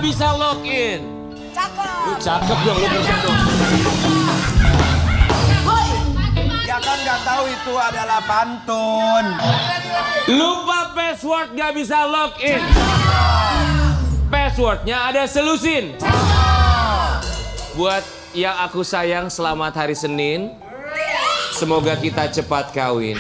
bisa login. Cakep. Cakep dong, lu kerja dong. Ya kan nggak tahu itu adalah pantun. Lupa password gak bisa login. Passwordnya ada selusin. Buat yang aku sayang, selamat hari Senin. Semoga kita cepat kawin.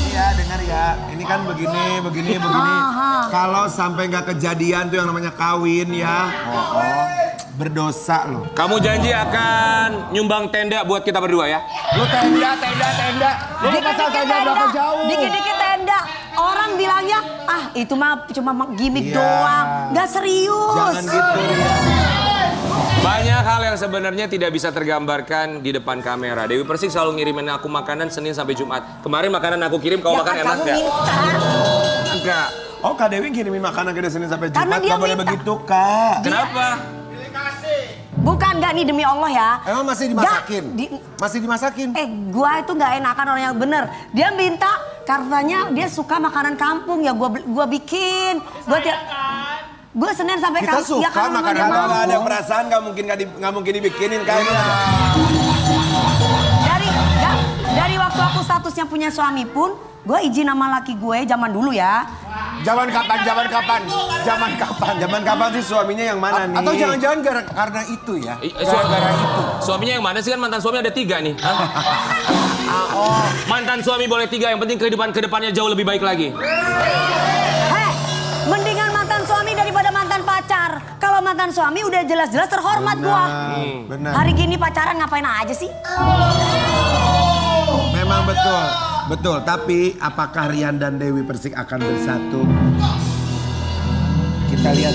Iya dengar ya, ini kan begini. Kalau sampai nggak kejadian tuh yang namanya kawin ya. Berdosa loh. Kamu janji akan nyumbang tenda buat kita berdua ya? Lu tenda. Lu pasal tenda berapa jauh? Dikit-dikit tenda. Orang bilangnya, ah itu mah cuma gimmick Iya. doang. Nggak serius. Jangan gitu ya. Banyak hal yang sebenarnya tidak bisa tergambarkan di depan kamera. Dewi Persik selalu ngirimin aku makanan Senin sampai Jumat. Kemarin makanan aku kirim, kamu makan enak kamu gak? minta. Enggak. Oh Kak Dewi ngirimin makanan ke Senin sampai Karena Jumat. dia Gak boleh minta. begitu Kak. Kenapa? Bukan, nggak nih demi Allah ya. Emang masih dimasakin? Nggak, Masih dimasakin? gua itu nggak enakan orang yang bener. Dia minta katanya dia suka makanan kampung ya gua bikin. Gua Senin sampai Kita kampung. suka Ya, kalau makanan dia kalau mau. ada yang perasaan nggak mungkin dibikinin kan? Dari waktu aku statusnya punya suami pun, gue izin sama laki gue zaman dulu ya. Zaman kapan sih suaminya yang mana nih? Atau jangan-jangan karena itu ya? Gara-gara itu. Suaminya yang mana sih, kan mantan suami ada 3 nih. Mantan suami boleh 3, yang penting kedepannya jauh lebih baik lagi. Mendingan mantan suami daripada mantan pacar. Kalau mantan suami udah jelas-jelas terhormat gua. Benar. Hari gini pacaran ngapain aja sih? Memang betul. Tapi apakah Rian dan Dewi Persik akan bersatu? Kita lihat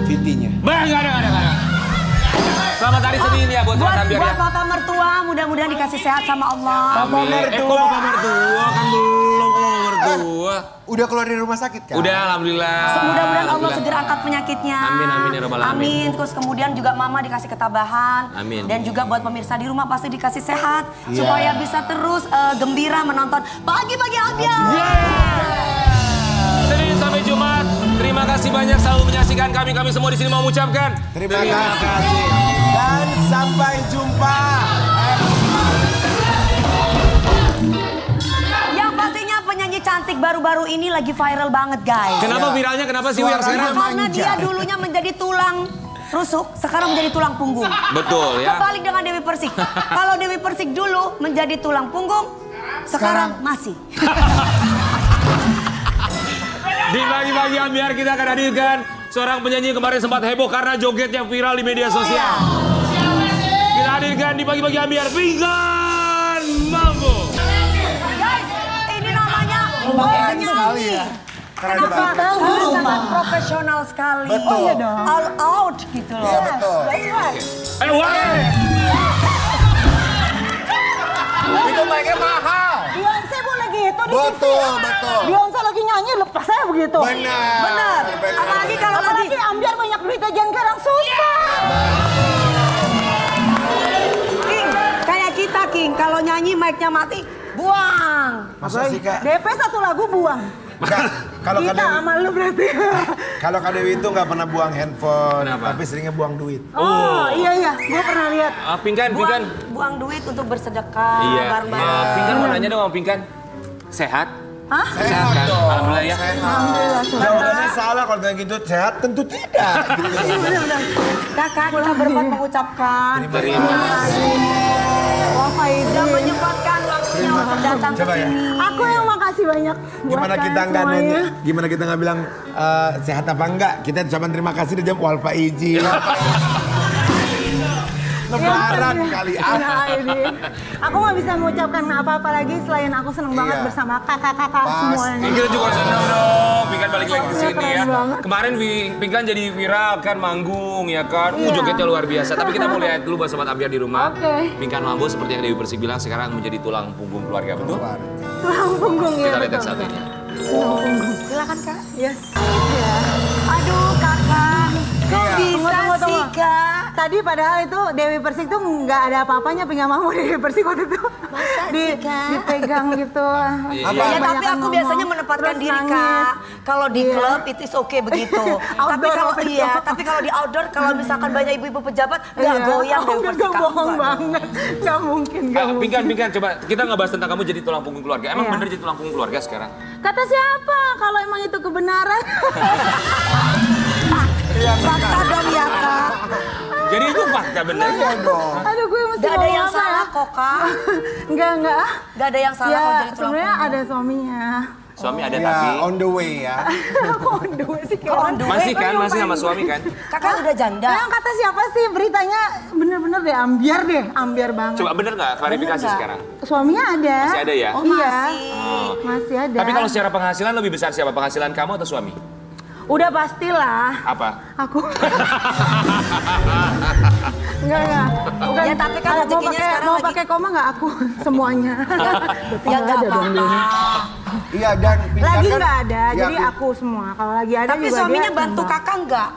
VT-nya. Enggak ada. Selamat hari Senin ya buat Sobat Ambiar ya. Buat papa mertua, mudah-mudahan dikasih sehat sama Allah. Papa mertua. Kok papa mertua? Kan belum papa mertua. Udah keluar dari rumah sakit kan? Udah, alhamdulillah. Mudah-mudahan Allah segera angkat penyakitnya. Amin ya rabbal alamin. Amin. Terus kemudian juga mama dikasih ketabahan. Amin. Dan juga buat pemirsa di rumah pasti dikasih sehat. Supaya bisa terus gembira menonton Pagi-Pagi Ambiar. Senin sampai Jumat. Terima kasih banyak selalu menyaksikan kami. Kami semua di sini mau mengucapkan Terima kasih. Dan sampai jumpa. Yang pastinya penyanyi cantik baru-baru ini lagi viral banget guys. Kenapa viralnya? Kenapa sih yang sekarang? Karena dia dulunya menjadi tulang rusuk, sekarang menjadi tulang punggung. Betul ya. Kebalik dengan Dewi Persik. Kalau Dewi Persik dulu menjadi tulang punggung, sekarang masih. Di Pagi-Pagi Ambiar kita akan hadirkan seorang penyanyi yang kemarin sempat heboh karena jogetnya viral di media sosial. Kita hadirkan di Pagi-Pagi Ambiar, Pinkan Mambo. Guys, ini namanya sekali ya. Keren Kenapa? banget. Karena sangat profesional sekali. Betul. Oh, iya dong. All out gitu loh. Iya, betul. That's right. Wah. Itu mic-nya mahal. Beyonce boleh gitu di Betul. Beyonce lagi nyanyi lepas saya begitu. Benar. Apalagi kalau lagi Apalagi Ambiar banyak duitnya jangan garang susah. King, kayak kita King, kalau nyanyi mic-nya mati, buang. Masa sih Kak? DP satu lagu buang. Enggak, kalau Kak Kita Dewi, sama lu berarti. kalau Kak Dewi itu nggak pernah buang handphone, Kenapa? tapi seringnya buang duit. Oh iya, gue pernah lihat. Pinkan. Buang duit untuk bersedekah, Iya. bareng-bareng. Pinkan mau nanya dong sama Pinkan. Sehat? Hah? Sehat kan? Alhamdulillah ya. Alhamdulillah. Jawabannya salah kalau kayak gitu, sehat tentu tidak. Kakak, kita berempat mengucapkan Terima kasih. Wah, Faidi. sudah menyempatkan waktunya untuk datang ke Coba ya. sini. Aku yang makasih banyak buat Gimana kita kalian nggak semuanya. nanya, gimana kita nggak bilang sehat apa enggak? Kita ucapan terima kasih dan jawab wal faiji. Lebaran kali Nah, ini. Aku nggak bisa mengucapkan apa-apa lagi selain aku seneng banget Iya. bersama kakak-kakak Pasti. semuanya. Kita juga senang dong, Pinkan balik lagi ke sini Keren ya. banget. Kemarin Pinkan jadi viral kan, manggung ya kan. Iya. Jogetnya luar biasa. Tapi kita mau lihat dulu buat Sobat Ambiar di rumah. Oke. Pinkan Mambo seperti yang Dewi Persik bilang sekarang menjadi tulang punggung keluarga, betul? Tulang punggung ya. Kita lihat yang betul. satunya. Tulang punggung. Silakan Kak. Yes. Aduh kakak, kok bisa Tunggu, tunggu, sih tunggu. Kak? tadi padahal itu Dewi Persik tuh nggak ada apa-apanya, nggak mau Dewi Persik waktu itu. Masa sih, Kak? Dipegang gitu. Ya, tapi aku biasanya menempatkan diri, Kak. Kalau di klub itu oke begitu. Tapi kalau di outdoor, kalau misalkan banyak ibu-ibu pejabat, nggak goyang Dewi Persik. Gak bohong banget, nggak mungkin. Pingkan, coba kita ngebahas tentang kamu jadi tulang punggung keluarga. Emang bener jadi tulang punggung keluarga sekarang? Kata siapa? Kalau emang itu kebenaran. Fakta dong ya, Kak. Jadi itu fakta bener. Iya dong. Aduh, gue mesti Gak ada ngomong yang apa salah ya? kok, Kak. Enggak. Gak ada yang salah kalau Ya, jadi tulang sebenarnya punggung. ada suaminya. Suami ada Ya, tapi. on the way ya. Kok on the way sih? Kok on the way? Masih kan, masih sama suami kan? Kakak udah janda. Yang kata siapa sih beritanya bener-bener deh, ambiar banget. Coba bener nggak klarifikasi Bener nggak? sekarang? Suaminya ada. Masih ada ya? Oh, Iya. masih. Masih ada. Tapi kalau secara penghasilan lebih besar siapa? Penghasilan kamu atau suami? Udah pastilah. Apa? Aku. Enggak. Bukan. Ya, tapi kan Mau rezekinya pakai- sekarang mau lagi- pakai koma nggak aku semuanya. Ya nggak apa-apa. Iya dan Pinkan Lagi kan- nggak ada, ya, jadi aku semua. Kalau lagi ada Tapi juga suaminya dia bantu nambah. kakak nggak?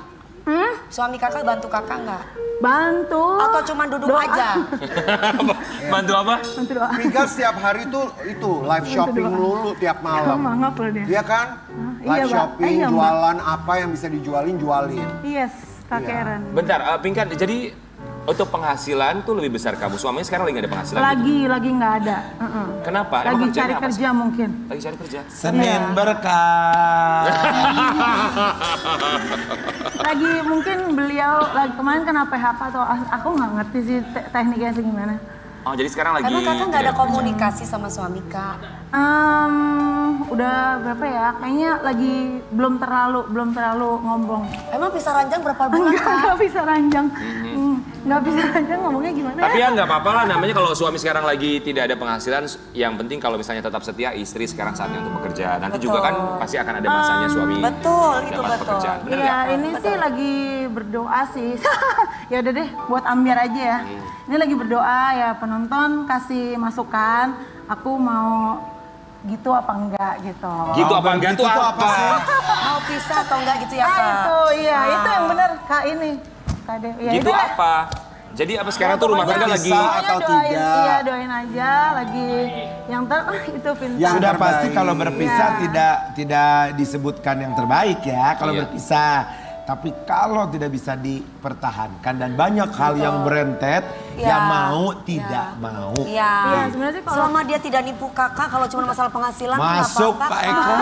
Hmm? Suami kakak bantu kakak nggak? Bantu. Atau cuma duduk Doa. aja? Bantu apa? Bantu doa. Pinkan setiap hari tuh itu live shopping melulu tiap malam. Mangap loh dia. Iya kan? iya, Live Mbak. shopping, Iya, Mbak. jualan apa yang bisa dijualin. Yes, Kak Iya. Karen. Bentar, Pinkan, jadi untuk penghasilan tuh lebih besar kamu. Suaminya sekarang lagi nggak ada penghasilan. Lagi nggak ada. Kenapa? Lagi Emang cari kerjanya apa kerja sih? mungkin. Lagi cari kerja. Senin berkah. Lagi mungkin beliau lagi kemarin kena PHK atau aku nggak ngerti sih tekniknya segimana. Oh, jadi sekarang lagi. Karena kakak nggak ada tidak kerja. komunikasi sama suami kak. Udah berapa ya? Kayaknya lagi belum terlalu ngomong. Emang pisah ranjang berapa bulan kak? Nggak bisa ranjang. Nggak bisa ranjang ngomongnya gimana Tapi ya? ya nggak apa-apa lah, namanya kalau suami sekarang lagi tidak ada penghasilan, yang penting kalau misalnya tetap setia, istri sekarang saatnya untuk bekerja. Nanti juga kan pasti akan ada masanya suami Betul, itu dapat betul. pekerjaan. Bener Iya, nggak? ini sih lagi berdoa sih. Ya udah deh, buat ambiar aja ya. Ini lagi berdoa ya, penonton kasih masukan. Aku mau gitu apa enggak gitu. Gitu apa enggak tuh apa? sih? Mau pisah atau enggak gitu ya kak? Itu iya, itu yang benar Kak ini. Kak De. Ya, Gitu itu deh. apa? Jadi apa sekarang tuh rumah tangga lagi Bisa Pokoknya atau doain, tidak? Iya, doain aja lagi yang itu pintar. Yang Sudah pasti terbaik. kalau berpisah Iya. tidak disebutkan yang terbaik ya kalau Iya. berpisah. Tapi kalau tidak bisa dipertahankan dan banyak hal yang berentet, Iya. ya mau tidak mau. Iya. Iya, sebenarnya sih kalau Selama dia tidak nipu kakak, kalau cuma masalah penghasilan nggak Masuk apa-apa, Pak Kak. Eko.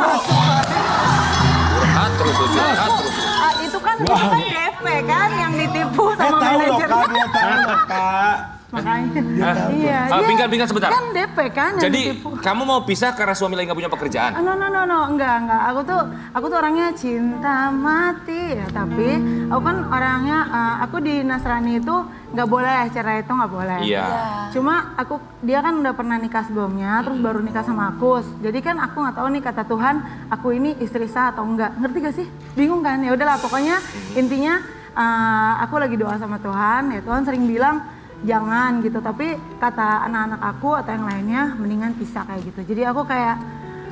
curhat terus tuh, curhat terus. itu kan DP kan yang ditipu sama Tahu loh manajer. Kak, dia tahu loh Kak. Makanya. Hah? Iya. Pingkan sebentar. Kan DP kan yang Jadi ditipu. kamu mau pisah karena suami lagi nggak punya pekerjaan? No, enggak. Aku tuh orangnya cinta mati ya, tapi aku kan orangnya aku di Nasrani itu nggak boleh cerai itu nggak boleh. Iya. Cuma dia kan udah pernah nikah sebelumnya, terus baru nikah sama aku. Jadi kan aku nggak tahu nih kata Tuhan, aku ini istri sah atau enggak. Ngerti gak sih? Bingung kan? Ya udahlah, pokoknya intinya aku lagi doa sama Tuhan. Ya Tuhan sering bilang jangan gitu, tapi kata anak-anak aku atau yang lainnya mendingan pisah kayak gitu. Jadi aku kayak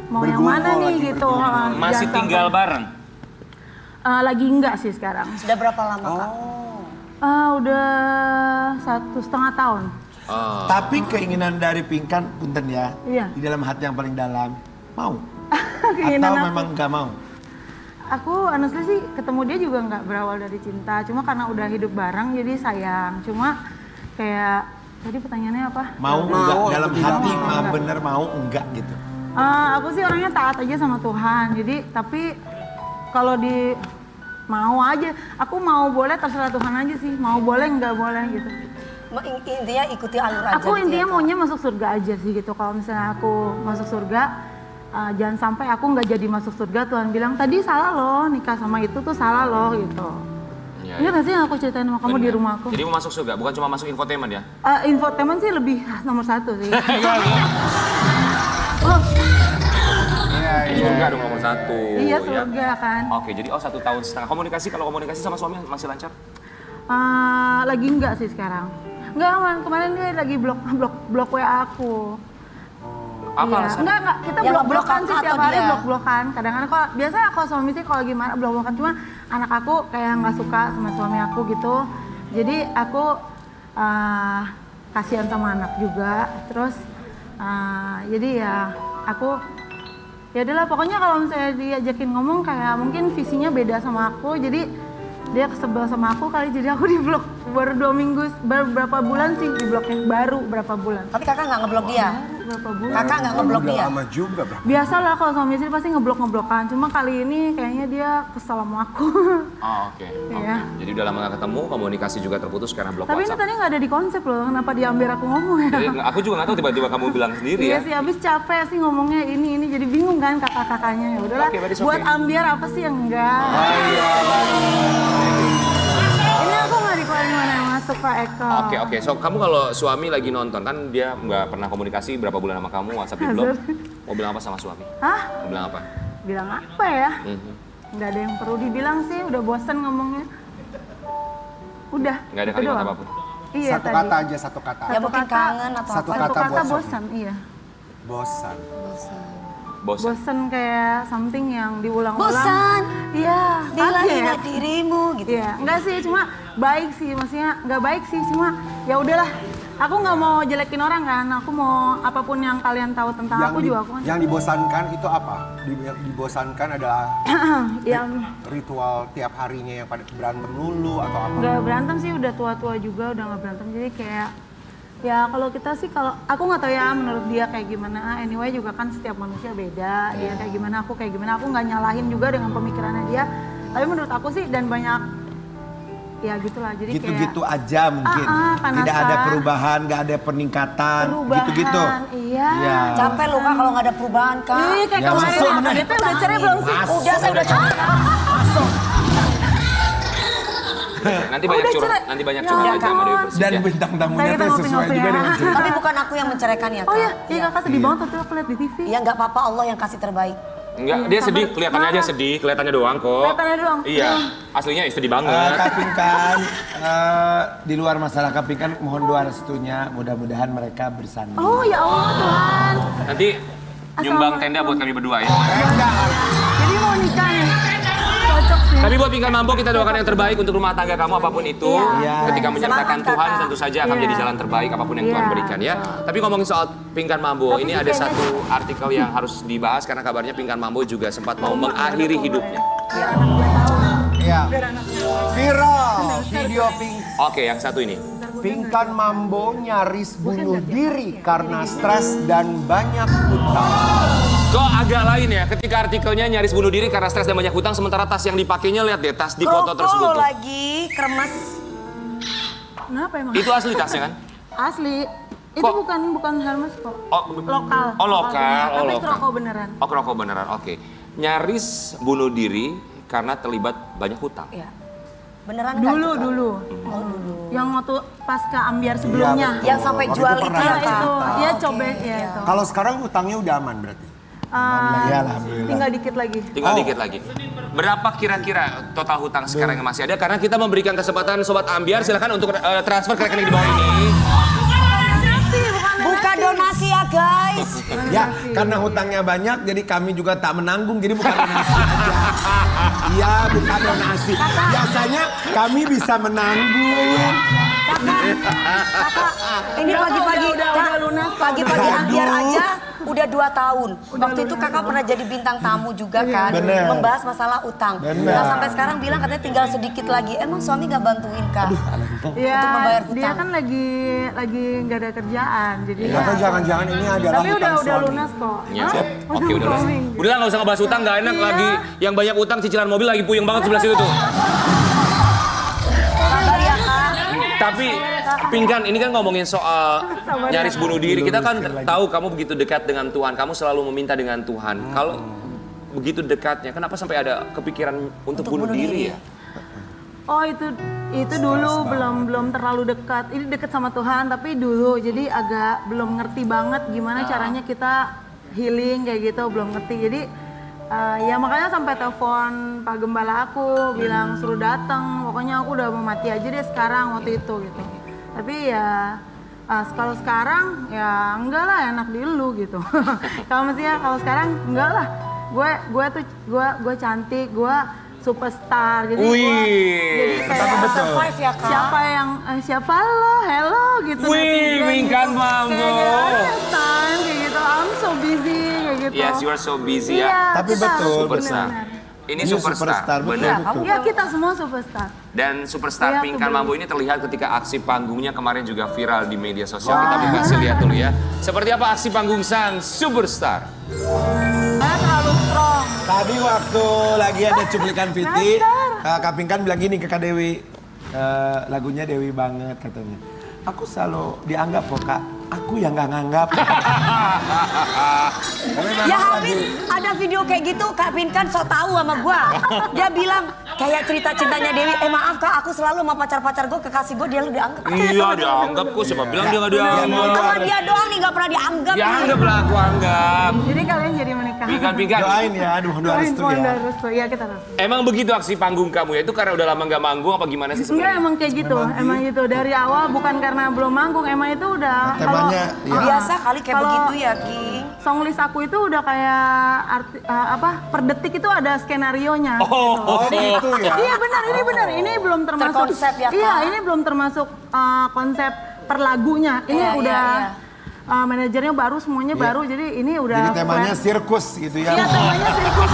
mau yang Bergumul mana nih lagi, gitu. bergumul. Masih Jangan tinggal sampai- bareng? Lagi enggak sih sekarang. Sudah berapa lama kak? Udah 1,5 tahun. Oh. Tapi keinginan dari Pinkan, punten ya, Iya. di dalam hati yang paling dalam, mau? Keinginan Atau aku. memang nggak mau? Aku honestly sih ketemu dia juga nggak berawal dari cinta, cuma karena udah hidup bareng jadi sayang. Cuma kayak tadi pertanyaannya apa? Mau Mau enggak? atau Dalam tidak hati mau? mah bener mau enggak gitu. Aku sih orangnya taat aja sama Tuhan. Jadi tapi kalau di mau aja, aku mau boleh terserah Tuhan aja sih. Mau boleh nggak boleh gitu. Intinya ikuti alur aja. Aku gitu intinya ya, Kak? maunya masuk surga aja sih gitu. Kalau misalnya aku masuk surga, jangan sampai aku nggak jadi masuk surga. Tuhan bilang tadi salah loh, nikah sama itu tuh salah loh gitu. Iya, Ini iya. nggak sih yang aku ceritain sama kamu di Bener. rumah aku? Jadi mau masuk surga, bukan cuma masuk infotainment ya? Infotainment sih lebih nomor 1 sih. Oh, Surga dong nomor 1. iya surga kan. Oke, jadi 1 tahun setengah. Kalau komunikasi sama suami masih lancar? Lagi enggak sih sekarang. Enggak, kemarin dia lagi blok WA aku. Apa Iya. alasannya? Enggak, kita Yang blok-blokan ngeblok sih kakak tiap atau hari dia? blok-blokan. Kadang-kadang kalau biasanya kalau suami sih kalau lagi marah blok-blokan, cuma anak aku kayak nggak suka sama suami aku gitu. Jadi aku kasihan sama anak juga, terus jadi ya aku ya adalah pokoknya kalau misalnya diajakin ngomong kayak mungkin visinya beda sama aku, jadi dia kesebel sama aku kali, jadi aku diblok baru 2 minggu, baru berapa bulan sih di bloknya, baru berapa bulan. Tapi kakak nggak ngeblok dia? Berapa bulan? Kakak nggak ngeblok dia? Lama juga, Bang. Biasalah kalau suami istri pasti ngeblok-ngeblokan, cuma kali ini kayaknya dia kesel sama aku. Oh, oke. Iya. Jadi udah lama gak ketemu, komunikasi juga terputus karena blok Tapi ini WhatsApp. tadi nggak ada di konsep loh, kenapa diambil aku ngomong ya? Jadi, aku juga gak tahu tiba-tiba kamu bilang sendiri Iya ya. sih, abis capek sih ngomongnya ini jadi bingung kan kakak-kakaknya. Ya udahlah, Oke, berarti buat oke. ambiar apa sih yang enggak? Ini aku nggak dikeluarin mana yang masuk Pak Eko. Oke. So, kamu kalau suami lagi nonton, kan dia nggak pernah komunikasi berapa bulan sama kamu, WhatsApp di blok. Mau bilang apa sama suami? Hah? Mau bilang apa? Bilang apa ya? Mhm. Nggak ada yang perlu dibilang sih, udah bosen ngomongnya. Udah. Nggak ada itu kalimat doang. apapun? Iya Satu tadi. kata aja, satu kata. Ya mungkin kangen atau Satu apa? Satu kata kata bosan. bosan, iya. Bosan. Bosan. Bosan kayak something yang diulang-ulang. Bosan. Iya. Bila kaget. ingat dirimu gitu. Iya, enggak sih, cuma baik sih, maksudnya nggak baik sih, cuma ya udahlah. Aku nggak mau jelekin orang kan, aku mau apapun yang kalian tahu tentang aku juga aku kan. Yang dibosankan itu apa? Yang dibosankan adalah Yang ritual tiap harinya yang pada berantem dulu atau apa? nggak berantem sih, udah tua-tua juga, udah nggak berantem, jadi kayak ya kalau kita sih, kalau aku nggak tahu ya menurut dia kayak gimana. Anyway juga kan setiap manusia beda, dia kayak gimana, aku kayak gimana. Aku nggak nyalahin juga dengan pemikirannya dia, tapi menurut aku sih dan banyak ya gitulah, jadi Gitu-gitu kayak aja mungkin. panasan. Tidak ada perubahan, nggak ada peningkatan, gitu-gitu. Iya. Iya. Capek lu Kak kalau nggak ada perubahan Kak. Ih, kayak Ya, kemarin masuk, ya. bener. Dia tuh udah cerai belum sih? Udah saya udah capek. Nanti banyak Udah curhat, cerai. nanti banyak Ya curhat aja sama Dewi ampun. Persik Dan ya. bintang tamunya Saya kita tuh ngopi-ngopi sesuai juga ya. dengan cerita. Tapi bukan aku yang menceraikan ya Kak. Oh iya kakak sedih banget waktu aku lihat di TV. Ya nggak apa-apa, Allah yang kasih terbaik. Enggak, dia sedih, kelihatannya aja sedih, kelihatannya doang kok. Kelihatannya doang? Iya, aslinya sedih banget. Kapingkan, di luar masalah Kapingkan, mohon doa restunya, mudah-mudahan mereka bersanding. Oh ya Allah Tuhan. Nanti nyumbang tenda buat kami berdua ya. Jadi mau nikah nih. Cocok sih. Tapi buat Pingkan Mambo kita doakan yang terbaik untuk rumah tangga kamu apapun itu. Iya. Ketika menyertakan Semangat, Tuhan Kakak. tentu saja akan Iya. menjadi jalan terbaik apapun yang Iya. Tuhan berikan ya. Tapi ngomongin soal Pingkan Mambo, Tapi ini sih ada kayaknya- satu artikel yang harus dibahas karena kabarnya Pingkan Mambo juga sempat mau mengakhiri hidupnya. Iya. Viral video Oke, yang satu ini. Pingkan Mambo nyaris bunuh diri karena stres dan banyak hutang. Kok agak lain ya ketika artikelnya nyaris bunuh diri karena stres dan banyak hutang, sementara tas yang dipakainya lihat deh, tas di foto tersebut tuh. lagi kremes. Kenapa emang? Itu asli tasnya kan? Asli. Itu Kok? bukan Hermes kok. Oh, Lokal. Oh, lokal. Tapi lokal. rokok beneran. Oh, rokok beneran. Oke. Nyaris bunuh diri karena terlibat banyak hutang. Iya. Beneran nggak Dulu, itu, Kak? dulu. Oh dulu. Yang waktu pasca ambiar sebelumnya. Yang sampai Waktu jual itu itu pernah. ya Iya Kak? itu, dia Oke, cobek ya itu. Kalau sekarang hutangnya udah aman berarti? Ya, alhamdulillah. Tinggal dikit lagi. Tinggal Oh. dikit lagi. Berapa kira-kira total hutang sekarang yang masih ada? Karena kita memberikan kesempatan Sobat Ambiar, silakan untuk transfer ke rekening di bawah ini. Bukan donasi ya guys. Ya, karena hutangnya banyak, jadi kami juga tak menanggung, jadi bukan donasi aja. Iya, bukan donasi. Biasanya kami bisa menanggung. Ini pagi-pagi, udah Kak, lunas kok. pagi-pagi Aduh. ambiar aja udah 2 tahun. Waktu itu kakak pernah jadi bintang tamu juga kan, Bener. membahas masalah utang. Bener. Nah sampai sekarang bilang katanya tinggal sedikit lagi. Emang suami nggak bantuin Kak? Iya, Untuk membayar dia hutang. kan lagi nggak ada kerjaan, jadi Atau jangan-jangan ini adalah tapi hutang udah suami. lunas kok. Ya, Hah? siap. Oke, udah lunas. Suami. Udah nggak usah ngebahas utang, nggak enak Iya. lagi. Yang banyak utang cicilan mobil lagi puyeng banget sebelah situ tuh. Sabar ya Kak. Tapi Pingkan, ini kan ngomongin soal nyaris bunuh diri. Kita kan tahu kamu begitu dekat dengan Tuhan, kamu selalu meminta dengan Tuhan. Kalau begitu dekatnya, kenapa sampai ada kepikiran untuk bunuh diri ya? Oh itu dulu belum terlalu dekat. Ini dekat sama Tuhan tapi dulu jadi agak belum ngerti banget gimana caranya kita healing kayak gitu, belum ngerti. Jadi ya makanya sampai telepon Pak Gembala aku bilang suruh datang. Pokoknya aku udah mau mati aja deh sekarang waktu itu gitu. Tapi ya kalau sekarang ya enggak lah, enak di lu gitu. Kalau mestinya kalau sekarang enggak lah. Gue cantik, gue superstar. Jadi Wih, kayak survive ya Kak. siapa lo, hello gitu. Wih, Pinkan Mambo. Kayak gitu, I'm so busy kayak gitu. Yes, you are so busy Iya, ya. Tapi kita betul, Superstar. benar-benar. Ini Ini superstar, betul, benar. betul. Ya kita semua superstar. Dan superstar Iya, Pinkan aku Mambo ini terlihat ketika aksi panggungnya kemarin juga viral di media sosial. Kita kasih lihat dulu ya. Seperti apa aksi panggung sang superstar? Saya terlalu strong. Tadi waktu lagi ada cuplikan Viti, Kak Pinkan bilang gini ke Kak Dewi, lagunya Dewi banget katanya. Aku selalu dianggap kok Kak, aku yang nggak nganggap. Ya habis ada video kayak gitu Kak Pinkan sok tahu sama gua. Dia bilang kayak cerita cintanya Dewi, maaf Kak aku selalu sama pacar-pacar gua kekasih gua dia lu dianggap. Iya dianggap kok, siapa bilang dia nggak dianggap? Sama dia doang nih gak pernah dianggap. Dianggap lah, aku anggap. Jadi kalian jadi menikah. Pinkan. Doain ya, aduh doa restu Doain ya. restu. Iya kita tahu. Emang begitu aksi panggung kamu ya? Itu karena udah lama nggak manggung apa gimana sih Enggak sebenarnya? emang kayak gitu, emang gitu dari awal bukan karena belum manggung, emang itu udah Temanya, ya. Biasa kali kayak kalau begitu ya King. songlist aku itu udah kayak per detik itu ada skenarionya. Oh gitu ya. Iya benar, ini belum termasuk. Terkonsep ya, Kak? Iya, ini belum termasuk konsep per lagunya. Ini Iya, udah iya. Manajernya baru, semuanya baru, jadi ini udah. Jadi temanya flat. sirkus gitu ya. Iya temanya sirkus.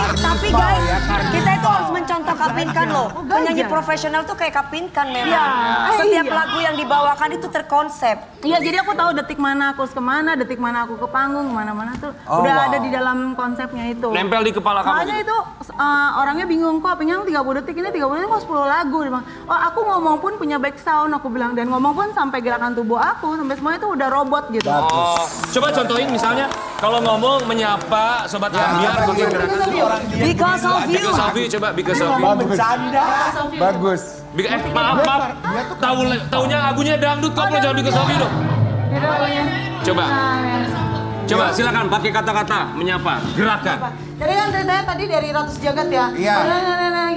Tapi guys, kita itu harus mencontoh Kak Pinkan loh. Oh, Penyanyi gajah. profesional tuh kayak Kak Pinkan memang. Iya. Setiap Iya. lagu yang dibawakan itu terkonsep. Iya, jadi aku tahu detik mana aku harus kemana, detik mana aku ke panggung, kemana-mana tuh Oh, udah wow. ada di dalam konsepnya itu. Nempel di kepala kamu Makanya gitu? itu orangnya bingung kok, Pinkan 30 detik, ini 30 detik kok 10 lagu. Dia bilang, oh aku ngomong pun punya back sound, aku bilang. Dan ngomong pun sampai gerakan tubuh aku, sampai semuanya itu udah robot gitu. Oh, coba contohin misalnya kalau ngomong menyapa sobat Ambiar pakai gerakan tubuh. Because of you. Because of you, coba because of you. Bercanda. Bagus. Maaf. Taunya lagunya dangdut kok, jangan because of you dong. Gitu lagunya. Coba. Nah, ya. Coba silakan pakai kata-kata menyapa, gerakan. Jadi kan ceritanya tadi dari Ratus Jagat ya. Iya. Nah,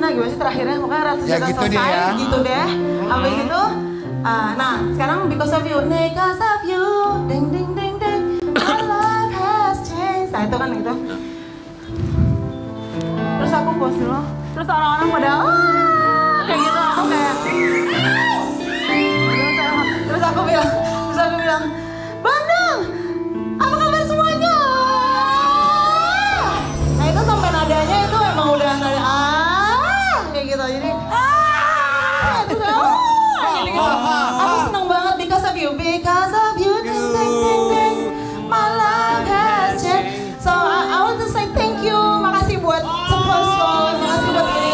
gimana sih terakhirnya? Pokoknya Ratus Ya Jagat gitu deh selesai, ya. gitu deh. Habis itu, nah sekarang because of you, ding ding ding ding, my life has changed. Nah itu kan gitu. Terus aku pause dulu, terus orang-orang pada kayak gitu, aku kayak terus aku bilang, Bandung, apa kabar semuanya? Nah itu sampai nadanya itu emang udah nada kayak gitu, jadi itu kayak gitu. Aku seneng banget because of you, ding ding ding ding, my life has changed. So I want to say thank you, makasih buat support, makasih buat ini.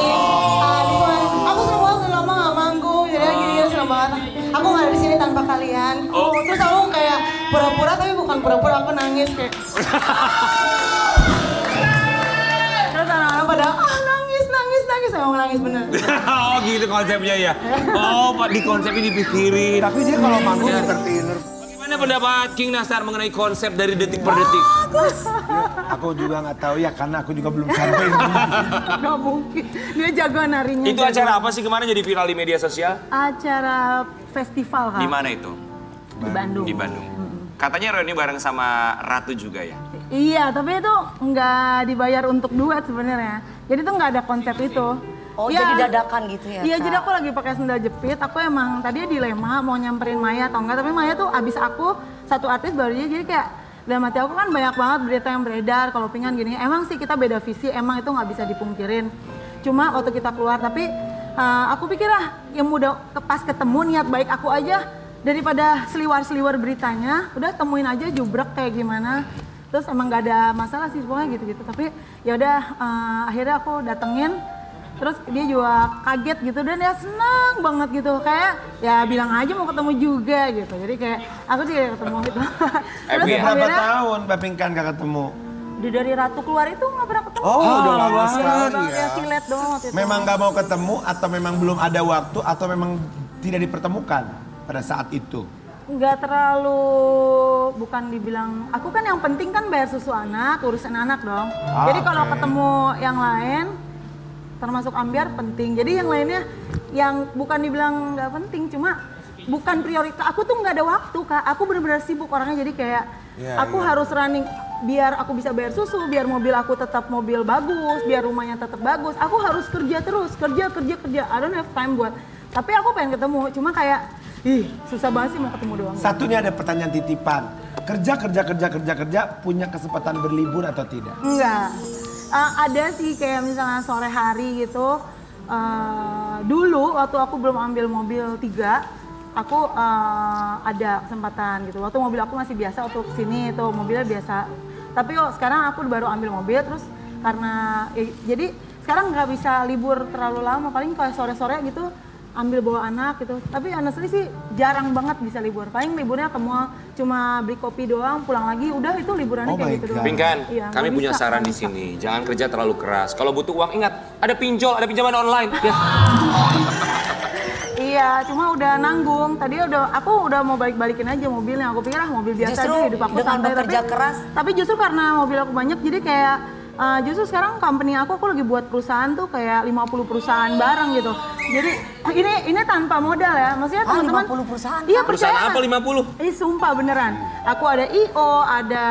Aku seneng banget udah lama gak manggung, jadi gini seneng banget. Aku gak ada di sini tanpa kalian. Terus aku kayak pura-pura tapi bukan pura-pura, aku nangis kayak. Terus orang-orang pada nangis, emang nangis bener. Oh gitu konsepnya ya. Oh di konsep ini dipikirin. Tapi dia kalau manggung entertainer. Bagaimana pendapat King Nastar mengenai konsep dari detik per detik? Aku juga nggak tahu ya karena aku juga belum sampai. Gak mungkin, dia jago narinya. Itu acara apa sih kemarin jadi viral di media sosial? Acara festival Kak. Di mana itu? Di Bandung. Di Bandung. Katanya reuni bareng sama Ratu juga ya? Iya, tapi itu nggak dibayar untuk duet sebenarnya. Jadi tuh nggak ada konsep itu. Oh Ya, jadi dadakan gitu ya Iya, Kak? jadi aku lagi pakai sendal jepit. Aku emang tadinya dilema mau nyamperin Maya atau enggak, tapi Maya tuh abis aku satu artis baru dia, jadi kayak dalam hati aku kan banyak banget berita yang beredar kalau Pinkan gini. Emang sih kita beda visi, emang itu nggak bisa dipungkirin. Cuma waktu kita keluar, tapi aku pikir yang udah pas ketemu niat baik aku aja daripada seliwar-seliwar beritanya, udah temuin aja jubrek kayak gimana. Terus emang gak ada masalah sih pokoknya gitu-gitu. Tapi ya udah akhirnya aku datengin. Terus dia juga kaget gitu dan dia senang banget gitu, kayak ya bilang aja mau ketemu juga gitu. Jadi kayak aku juga ketemu gitu. Terus Happy ya? Berapa akhirnya tahun Mbak Pinkan gak ketemu? dari Ratu keluar itu nggak pernah ketemu. Oh, udah lama sekali ya. Ya silet doang waktu itu. Memang gak mau ketemu atau memang belum ada waktu atau memang tidak dipertemukan pada saat itu? Nggak terlalu, bukan dibilang, aku kan yang penting kan bayar susu anak, urusan anak dong. Jadi kalau ketemu yang lain, termasuk Ambiar penting. Jadi yang lainnya yang bukan dibilang nggak penting, cuma bukan prioritas. Aku tuh nggak ada waktu Kak, aku benar-benar sibuk orangnya, jadi kayak aku harus running. biar aku bisa bayar susu, biar mobil aku tetap mobil bagus, biar rumahnya tetap bagus, aku harus kerja terus, kerja. I don't have time buat. Tapi aku pengen ketemu, cuma kayak, susah banget sih mau ketemu doang. Satunya ada pertanyaan titipan. Kerja, punya kesempatan berlibur atau tidak? Enggak. Ada sih kayak misalnya sore hari gitu. Dulu waktu aku belum ambil mobil 3, aku ada kesempatan gitu. Waktu mobil aku masih biasa, waktu kesini itu mobilnya biasa. Tapi sekarang aku baru ambil mobil terus karena jadi sekarang nggak bisa libur terlalu lama. Paling kayak sore-sore gitu ambil bawa anak gitu. Tapi honestly sih jarang banget bisa libur. Paling liburnya ke mall cuma beli kopi doang, pulang lagi udah itu liburannya kayak gitu doang. Pingkan, Iya, kami nggak punya bisa, saran nggak di bisa. sini. Jangan kerja terlalu keras. Kalau butuh uang ingat, ada pinjol, ada pinjaman online. Ya. Iya, cuma udah nanggung. Tadi aku udah mau balikin aja mobilnya. Aku pikir mobil biasa Justru aja hidup aku dengan santai. bekerja keras. Tapi justru karena mobil aku banyak, jadi kayak justru sekarang company aku lagi buat perusahaan tuh kayak 50 perusahaan bareng gitu. Jadi ini tanpa modal ya, maksudnya teman-teman. 50 perusahaan? Iya, Perusahaan percaya. apa 50? Ini sumpah beneran. Aku ada IO, ada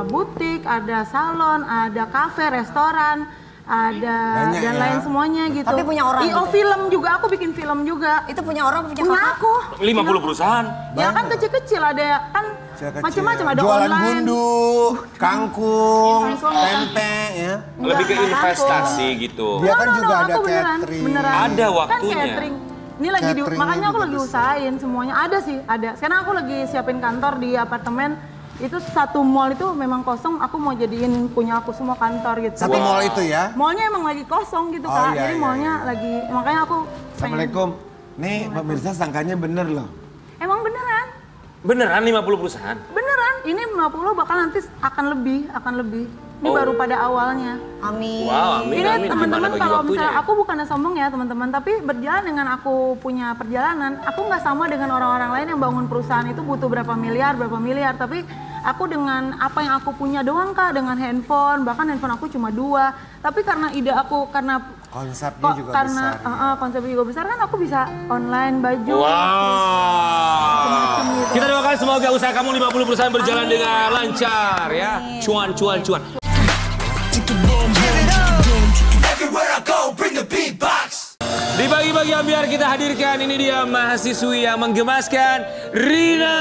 butik, ada salon, ada kafe, restoran. Ada Banyak dan ya. lain semuanya gitu. Tapi punya orang IO gitu? film juga, aku bikin film juga. Itu punya orang, punya Punya kakak? aku. 50 perusahaan. Ya kan kecil-kecil ada kan macam-macam ada Jualan online. bundu, kangkung, Kangkung, tempe ya. Lebih ke Enggak, investasi gitu. Dia kan juga ada aku beneran, catering. beneran. Ada Kan waktunya. catering. Ini lagi Cateringnya makanya aku juga lagi bisa. usahain semuanya. Ada sih, ada. Sekarang aku lagi siapin kantor di apartemen. Itu satu mall itu memang kosong, aku mau jadiin punya aku semua kantor gitu. Satu mall itu ya. Mallnya emang lagi kosong gitu Oh, Kak, iya, jadi iya, mallnya lagi, makanya aku pengen. Assalamualaikum. Nih pemirsa sangkanya bener loh. Emang beneran, Beneran 50 perusahaan? beneran, ini 50 bakal nanti akan lebih. Ini baru pada awalnya. Amin. Wow, amin, Ini amin. teman-teman Gimana bagi kalau waktunya misalnya ya? aku bukannya sombong ya teman-teman, tapi berjalan dengan aku punya perjalanan, aku nggak sama dengan orang-orang lain yang bangun perusahaan itu butuh berapa miliar, tapi aku dengan apa yang aku punya doang Kak, dengan handphone, bahkan handphone aku cuma 2, tapi karena ide aku, karena Konsepnya juga karena besar. konsepnya juga besar kan, aku bisa online baju. Wow. gitu. Kita doakan semoga usaha kamu 50 perusahaan berjalan dengan lancar ya. Cuan. Di pagi-pagi ambiar kita hadirkan, ini dia mahasiswi yang menggemaskan, Rina.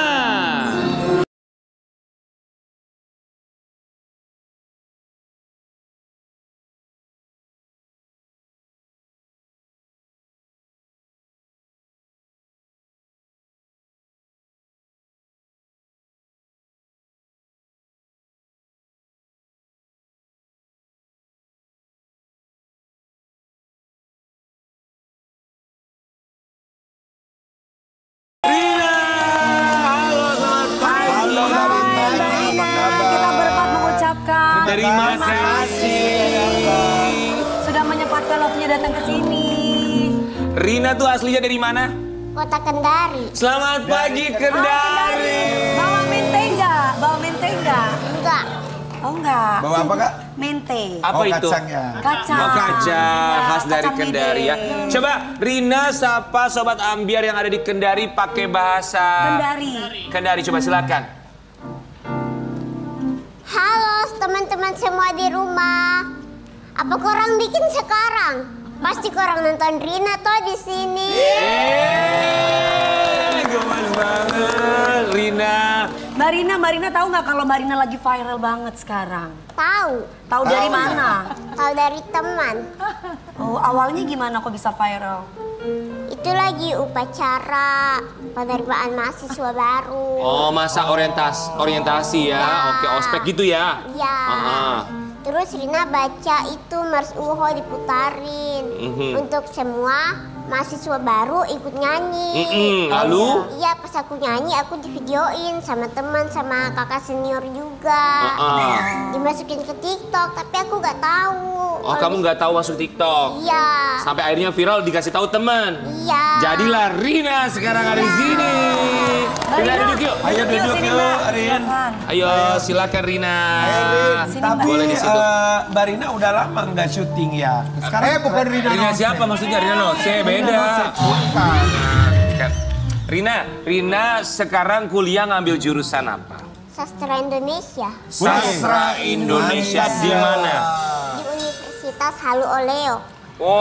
Kita berempat mengucapkan Terima kasih. sudah menyempatkan waktunya datang ke sini. Rina tuh aslinya dari mana? Kota Kendari. Selamat pagi Kendari. Bawa mente enggak? Bawa mente enggak? Enggak. Oh enggak. Bawa apa Kak? Mente. Apa Oh, itu? kacangnya. Kacang. Oh kacang, khas dari kacang Kendari ya. mede. Coba Rina sapa sobat ambiar yang ada di Kendari pakai bahasa Kendari, coba silakan. Halo teman-teman semua di rumah. Apa korang bikin sekarang? Pasti korang nonton Rina toh di sini. Gemas banget Rina. Mbak Rina tahu nggak kalau Mbak Rina lagi viral banget sekarang? Tahu. Tahu dari mana? Tahu dari teman. Oh, awalnya gimana kok bisa viral? Itu lagi upacara penerimaan mahasiswa baru. Oh masa orientasi ya, oke ospek gitu ya. Iya. Ah. Terus Rina baca itu Mars Uho diputarin untuk semua mahasiswa baru ikut nyanyi. Lalu? Iya, pas aku nyanyi aku divideoin sama teman sama kakak senior juga. Dimasukin ke TikTok, tapi aku nggak tahu. Oh kamu nggak tahu masuk TikTok? Iya. Sampai akhirnya viral dikasih tahu teman. Iya. Jadilah Rina sekarang ada di sini. Rina duduk yuk. Ayo duduk sini, yuk, Mbak. Rin. Ayo silakan Rina. Tapi Boleh di situ. Mbak Rina udah lama nggak syuting ya. Sekarang bukan Rina Rina Nose. siapa maksudnya? Rina Nose beda. Bukan. Rina sekarang kuliah ngambil jurusan apa? Sastra Indonesia. Sastra Indonesia di mana? Di Universitas Halu Oleo. Wow.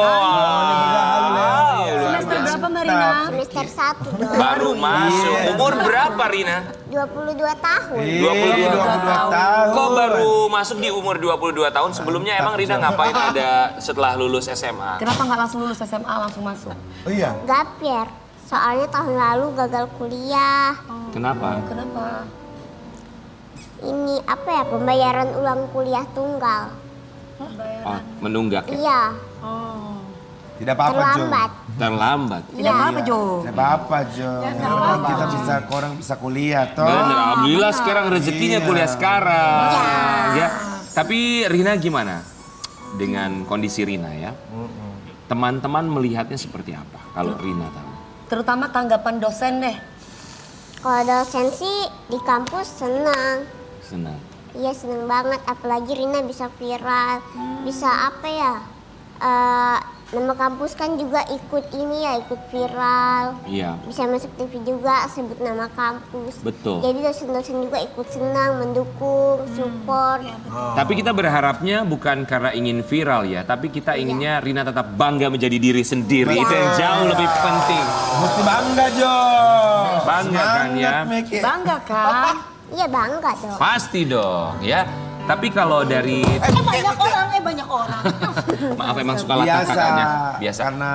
Semester berapa Marina? Semester 1 dong. Baru masuk. Umur berapa Rina? 22 tahun. 22 tahun. Kok baru masuk di umur 22 tahun? Sebelumnya emang Rina ngapain ada setelah lulus SMA? Kenapa nggak langsung lulus SMA langsung masuk? Oh iya. Gapir. Soalnya tahun lalu gagal kuliah. Kenapa? Kenapa? Ini apa ya, pembayaran ulang kuliah tunggal. Oh, menunggak ya? Iya, Tidak apa-apa, Jo. terlambat. Terlambat. Tidak apa-apa Jo. Tidak apa-apa, Jo. Kita bisa, orang bisa kuliah, toh. Bener, alhamdulillah sekarang rezekinya kuliah sekarang. Ya. Tapi Rina gimana? Dengan kondisi Rina ya. Teman-teman melihatnya seperti apa kalau Rina tahu? Terutama tanggapan dosen deh. Kalau dosen sih di kampus senang. Senang. Iya seneng banget, apalagi Rina bisa viral, bisa apa ya, nama kampus kan juga ikut ini ya, ikut viral. Iya. Bisa masuk TV juga, sebut nama kampus. Betul. Jadi dosen-dosen juga ikut senang, mendukung, support. Tapi kita berharapnya bukan karena ingin viral ya, tapi kita inginnya Rina tetap bangga menjadi diri sendiri. Itu yang jauh lebih penting. Mesti bangga, Jo. Bangga kan ya? Semangat, Meki. Bangga kan? Iya bangga dong. Pasti dong ya. Tapi kalau dari banyak orang. maaf emang suka latah kakaknya. Biasa. Karena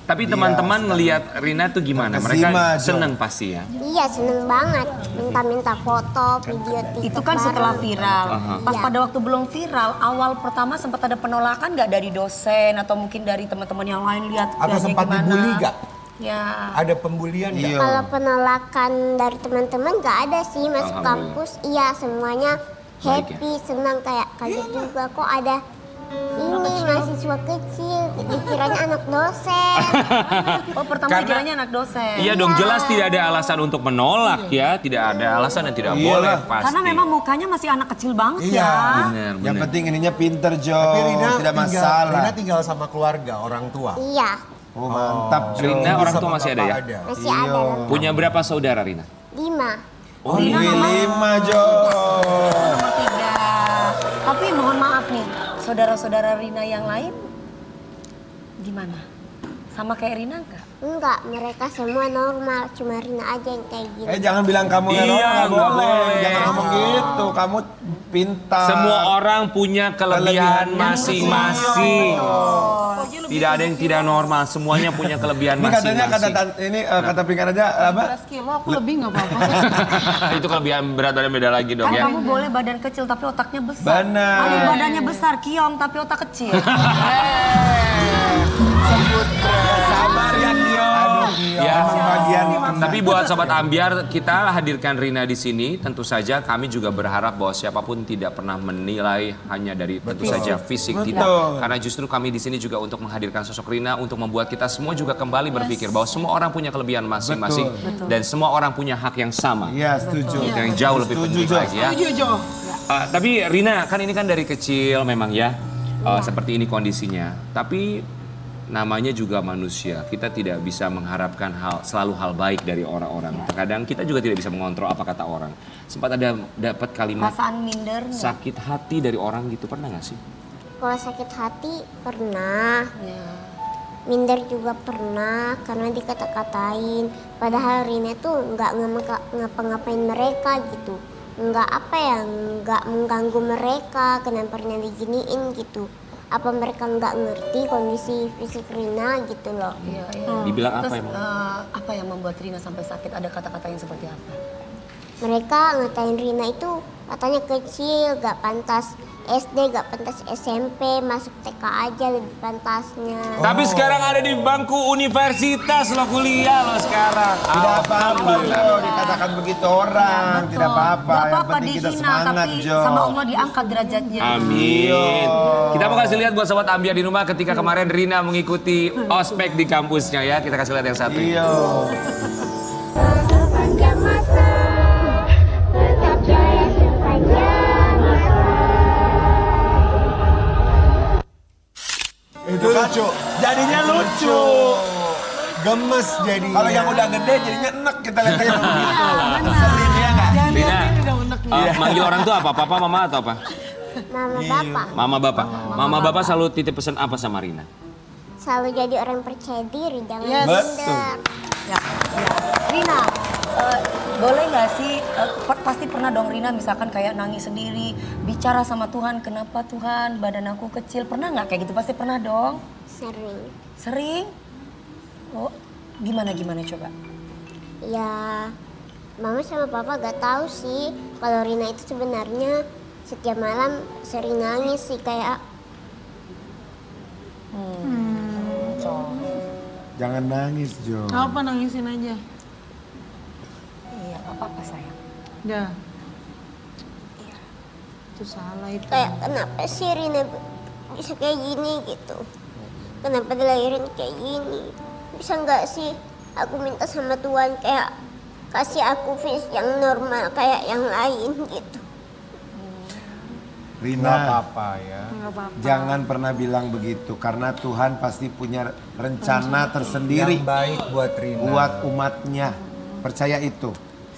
Tapi teman-teman ngelihat Rina tuh gimana? Mereka Kesima, Jo. seneng pasti ya. Iya seneng banget, minta-minta foto, video TikTok. Itu kan setelah bareng. viral. Pas Iya. pada waktu belum viral, awal pertama sempat ada penolakan nggak dari dosen atau mungkin dari teman-teman yang lain lihat Atau lihatnya sempat gimana? dibully gak? Ya. Ada pembulian Iya. gak? Kalau penolakan dari teman-teman nggak ada sih masuk Alhamdulillah. kampus. Iya semuanya Baik happy, senang kayak kaget juga kok ada ini mahasiswa kecil, dikiranya anak dosen. Oh pertama Karena- dikiranya anak dosen. Iya dong, jelas tidak ada alasan untuk menolak ya. Tidak ada alasan yang tidak Iyalah. boleh pasti. Karena memang mukanya masih anak kecil banget Iya. ya. Bener, yang bener. penting ininya pinter, Jo. Tapi Rina Tidak masalah. Rina tinggal sama keluarga, orang tua. Iya Oh, mantap, Jo. Rina orang tua Sama masih ada bapak ya? masih ada Punya berapa saudara Rina? 5. Oh, Wih, 5, Jo. Nomor 3. Tapi mohon maaf nih, saudara-saudara Rina yang lain gimana? Sama kayak Rina enggak? Enggak, mereka semua normal, cuma Rina aja yang kayak gini. Jangan bilang kamu Iya, nggak nggak boleh. boleh. Jangan ngomong gitu. Kamu pintar. Semua orang punya kelebihan masing-masing. Tidak ada yang tidak normal, semuanya punya kelebihan Ini katanya masing-masing. kata Pinkan aja apa? 12 kilo aku lebih nggak apa-apa. Itu kelebihan berat badan beda lagi dong Kan ya. kamu boleh badan kecil tapi otaknya besar. Benar. Ada yang badannya besar, Kiong tapi otak kecil. Sabar ya, Kio. Ya. Emang bagian. Tapi buat sobat Ambiar, kita hadirkan Rina di sini. Tentu saja kami juga berharap bahwa siapapun tidak pernah menilai hanya dari tentu saja fisik tidak. Karena justru kami di sini juga untuk menghadirkan sosok Rina untuk membuat kita semua juga kembali berpikir bahwa semua orang punya kelebihan masing-masing dan semua orang punya hak yang sama. Iya, setuju. Itu yang jauh lebih Setuju, penting Jo. lagi ya. Tapi Rina kan ini kan dari kecil memang ya seperti ini kondisinya. Tapi namanya juga manusia. Kita tidak bisa mengharapkan selalu hal baik dari orang-orang. Terkadang kita juga tidak bisa mengontrol apa kata orang. Sempat ada dapat kalimat Perasaan minder nggak? sakit hati dari orang gitu, pernah nggak sih? Kalau sakit hati pernah, Ya. minder juga pernah karena dikata-katain. Padahal Rina tuh nggak ngapa-ngapain mereka gitu. Nggak apa ya, nggak mengganggu mereka. Kenapa Rina diginiin gitu. Apa mereka nggak ngerti kondisi fisik Rina gitu loh. Iya, iya. Dibilang apa Terus emang? apa yang membuat Rina sampai sakit? Ada kata-kata yang seperti apa? Mereka ngatain Rina itu katanya kecil, gak pantas SD, gak pantas SMP, masuk TK aja lebih pantasnya. Tapi sekarang ada di bangku universitas lo, kuliah lo sekarang. Tidak apa-apa, Jo. Dikatakan begitu orang. Tidak apa-apa. Gak Yang apa-apa penting kita dihina, semangat, tapi Jo. sama Allah diangkat derajatnya. Amin. Kita mau kasih lihat buat sobat Ambiar di rumah ketika kemarin Rina mengikuti ospek di kampusnya ya. Kita kasih lihat yang satu ini. Iya. Sepanjang masa, tetap jaya sepanjang masa. Itu lucu. Jadinya lucu. Gemes jadi. Kalau yang udah gede jadinya enek kita lihat kayak begitu. Ngeselin ya nggak? Rina, Manggil orang tuh apa? Papa, mama atau apa? Mama bapak. Mama, bapak. Mama, bapak selalu titip pesan apa sama Rina? Selalu jadi orang percaya diri, jangan Yes. minder. Ya. Rina, boleh nggak sih, pasti pernah dong Rina misalkan kayak nangis sendiri, bicara sama Tuhan, kenapa Tuhan badan aku kecil, pernah nggak kayak gitu? Pasti pernah dong. Sering. Sering? Oh, gimana coba? Ya, mama sama papa gak tahu sih kalau Rina itu sebenarnya setiap malam sering nangis sih kayak Jangan nangis, Jo. Apa nangisin aja? Iya, apa sayang? Dah. Itu salah itu. kayak kenapa sih Rina bisa kayak gini gitu. Kenapa dilahirin kayak gini? Bisa nggak sih aku minta sama Tuhan kayak kasih aku fisik yang normal kayak yang lain gitu. Rina, Nggak apa-apa ya. Nggak apa-apa. jangan pernah bilang begitu karena Tuhan pasti punya rencana tersendiri Yang baik buat Rina. buat umatnya. Percaya itu.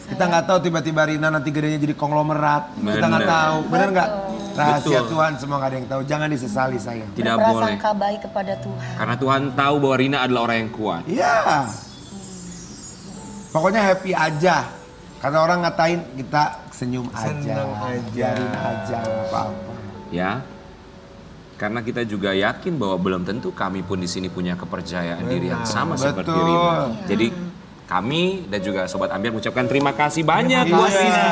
Kita nggak tahu tiba-tiba Rina nanti gedenya jadi konglomerat. Kita nggak Bener. tahu. Bener nggak? Rahasia Betul. Tuhan semua nggak ada yang tahu. Jangan disesali sayang. Tidak boleh. Berprasangka baik kepada Tuhan. Karena Tuhan tahu bahwa Rina adalah orang yang kuat. Iya. Pokoknya happy aja. Karena orang ngatain kita senyum aja. Seneng aja. Biarin aja nggak apa-apa. Ya. Karena kita juga yakin bahwa belum tentu kami pun di sini punya kepercayaan diri yang sama seperti Betul. Rina. Jadi kami dan juga Sobat Ambiar mengucapkan terima kasih banyak buat kasih. Rina.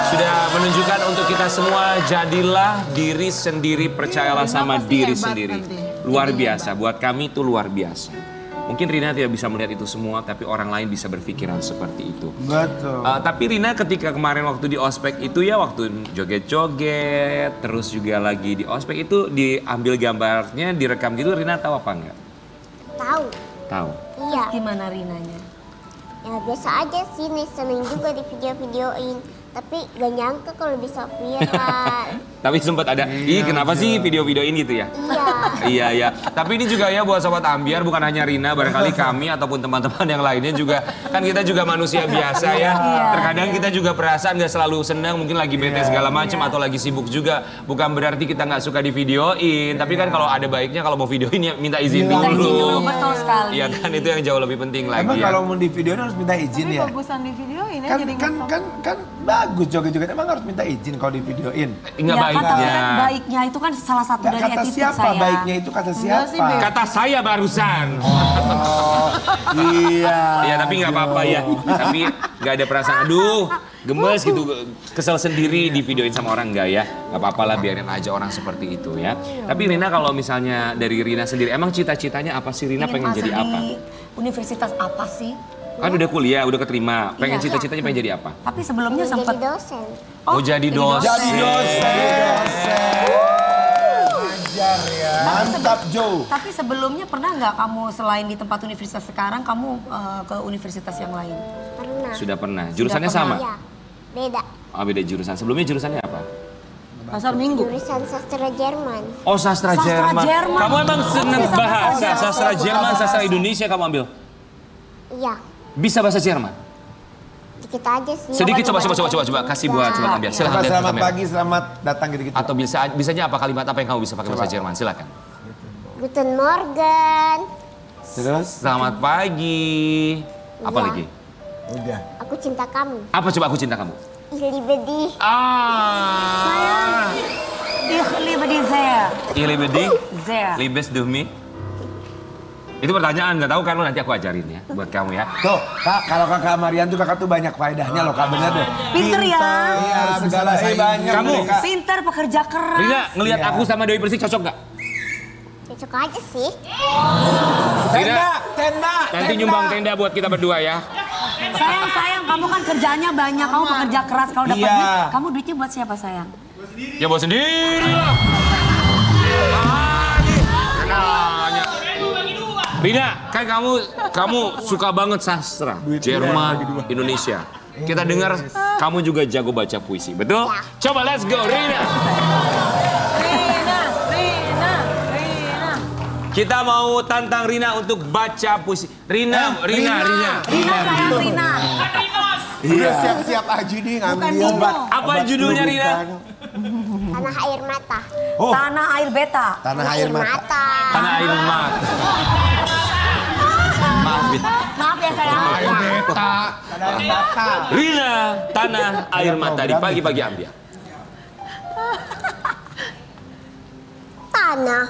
Sudah menunjukkan untuk kita semua, jadilah diri sendiri, percayalah Rina sama pasti diri hebat sendiri. nanti. Luar biasa, buat kami itu luar biasa. Mungkin Rina tidak bisa melihat itu semua, tapi orang lain bisa berpikiran seperti itu. Betul. Tapi Rina ketika kemarin waktu di ospek itu ya, waktu joget-joget, terus juga lagi di ospek itu diambil gambarnya, direkam gitu, Rina tahu apa enggak? Tahu. Tahu. Iya. Gimana Rinanya? Ya biasa aja sih nih, seneng juga di video-videoin. Tapi gak nyangka kalau bisa viral. Tapi sempat ada, ih kenapa sih video-videoin gitu ya? Iya. Iya, iya. Tapi ini juga ya buat Sobat Ambiar, bukan hanya Rina, barangkali kami ataupun teman-teman yang lainnya juga, kan kita juga manusia biasa ya. Terkadang kita juga perasaan gak selalu senang, mungkin lagi bete segala macam atau lagi sibuk juga. Bukan berarti kita nggak suka di videoin, tapi kan kalau ada baiknya kalau mau videoin ya minta izin Minta izin dulu, dulu. betul sekali. Iya kan, itu yang jauh lebih penting lagi Emang ya. kalau mau di video harus minta izin Tapi ya? bagusan di videoin ya Kan jadi kan ngetop. kan bagus joget-joget. Emang harus minta izin kalau di videoin. Enggak Ya, baiknya. kan baiknya itu kan salah satu dari Kata attitude siapa saya. baiknya itu kata Enggak sih, siapa? Beb. Kata saya barusan. Iya. Iya tapi nggak apa-apa ya. Tapi nggak ada perasaan aduh gemes gitu, kesel sendiri di videoin sama orang nggak ya? Nggak apa-apa lah, biarin aja orang seperti itu ya. Tapi Rina kalau misalnya dari Rina sendiri, emang cita-citanya apa sih Rina? Ingin Pengen masuk jadi apa? di universitas apa sih? Kan udah kuliah, udah keterima. Pengen Iya. cita-citanya pengen jadi apa? Tapi sebelumnya Jadi sempat dosen. Mau jadi dosen. Jadi dosen. Ajar ya. Mantap Jo. Tapi sebelumnya pernah nggak kamu selain di tempat universitas sekarang kamu ke universitas yang lain? Pernah. Sudah pernah. Jurusannya Sudah sama? Iya. Beda. Oh beda jurusan. Sebelumnya jurusannya apa? Pasar Minggu. Jurusan sastra Jerman. Oh sastra Sastra Jerman. Jerman. Kamu emang seneng Bisa bahasa bahasa Jerman. sastra Jerman, sastra Indonesia kamu ambil? Iya. Bisa bahasa Jerman? Dikit aja sih. Sedikit coba kasih buat Sobat Ambiar. Coba Silahkan lihat ke selamat kamera. pagi, selamat datang gitu-gitu. Atau bisanya apa, kalimat apa yang kamu bisa pakai bahasa Jerman? Silakan. Guten Morgen. Terus? Selamat pagi. Apa Iya. lagi? Udah. Aku cinta kamu. Apa coba aku cinta kamu? Ich liebe dich. Ah. Ich liebe die sehr. Ich liebe dich. Sehr. Liebest du mich? Itu pertanyaan, nggak tahu kan lo, nanti aku ajarin ya buat kamu ya. Tuh, Kak, kalau Kakak Marian tuh Kakak tuh banyak faedahnya loh, Kak, bener deh. Pinter ya. Iya, segala bahasa banyak Kamu- nih, Kak. Pinter, pekerja keras. Rina, ngelihat Iya. aku sama Dewi Persik cocok nggak? Cocok aja sih. Rina, Tenda. nanti nyumbang tenda buat kita berdua ya. Sayang, kamu kan kerjanya banyak, kamu pekerja keras. Kalau dapat Iya. duit, kamu duitnya buat siapa sayang? Ya buat sendiri lah. Nanya. Rina, kan kamu suka banget sastra, Jerman, Indonesia. Kita dengar kamu juga jago baca puisi, betul? Coba let's go, Rina. Rina. Kita mau tantang Rina untuk baca puisi. Rina. Rina sayang, Rina. Udah siap-siap aja nih ngambil obat. Apa judulnya Rina? Tanah air mata. Tanah air beta. Tanah air mata. Tanah air mata. Maaf, Bit. Maaf ya sayang. Rina, tanah air mata di pagi-pagi ambiar. Tanah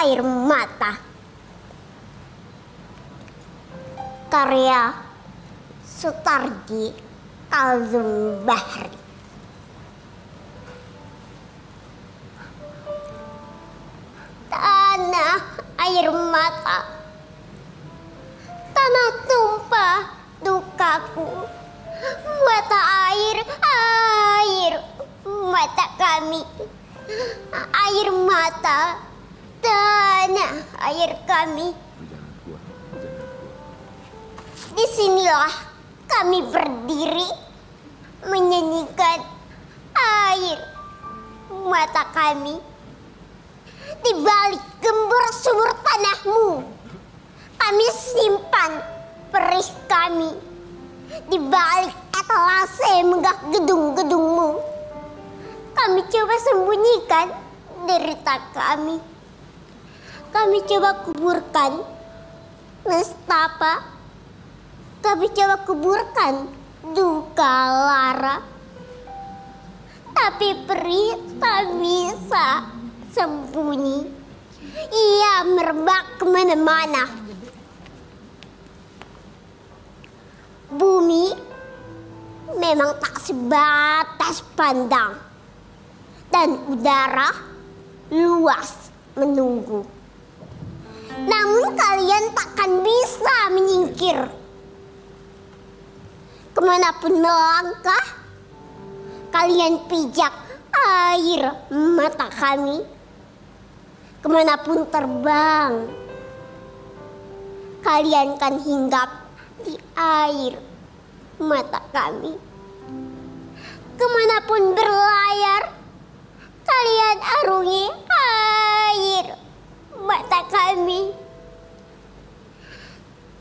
air mata. Karya Sutarji Kazum Bahri. Tanah air mata. Tanah tumpah dukaku. Mata air mata kami. Air mata. Tanah air kami. Disinilah kami berdiri menyanyikan air mata kami. Di balik gembur sumur tanahmu, kami simpan perih kami. Di balik etalase megah gedung-gedungmu, kami coba sembunyikan derita kami. Kami coba kuburkan nestapa. Kami coba kuburkan duka lara. Tapi perih tak bisa sembunyi. Ia merebak kemana-mana. Bumi memang tak sebatas pandang. Dan udara luas menunggu. Namun kalian takkan bisa menyingkir. Kemanapun melangkah, kalian pijak air mata kami. Kemanapun terbang, kalian kan hinggap di air mata kami. Kemanapun berlayar, kalian arungi air mata kami.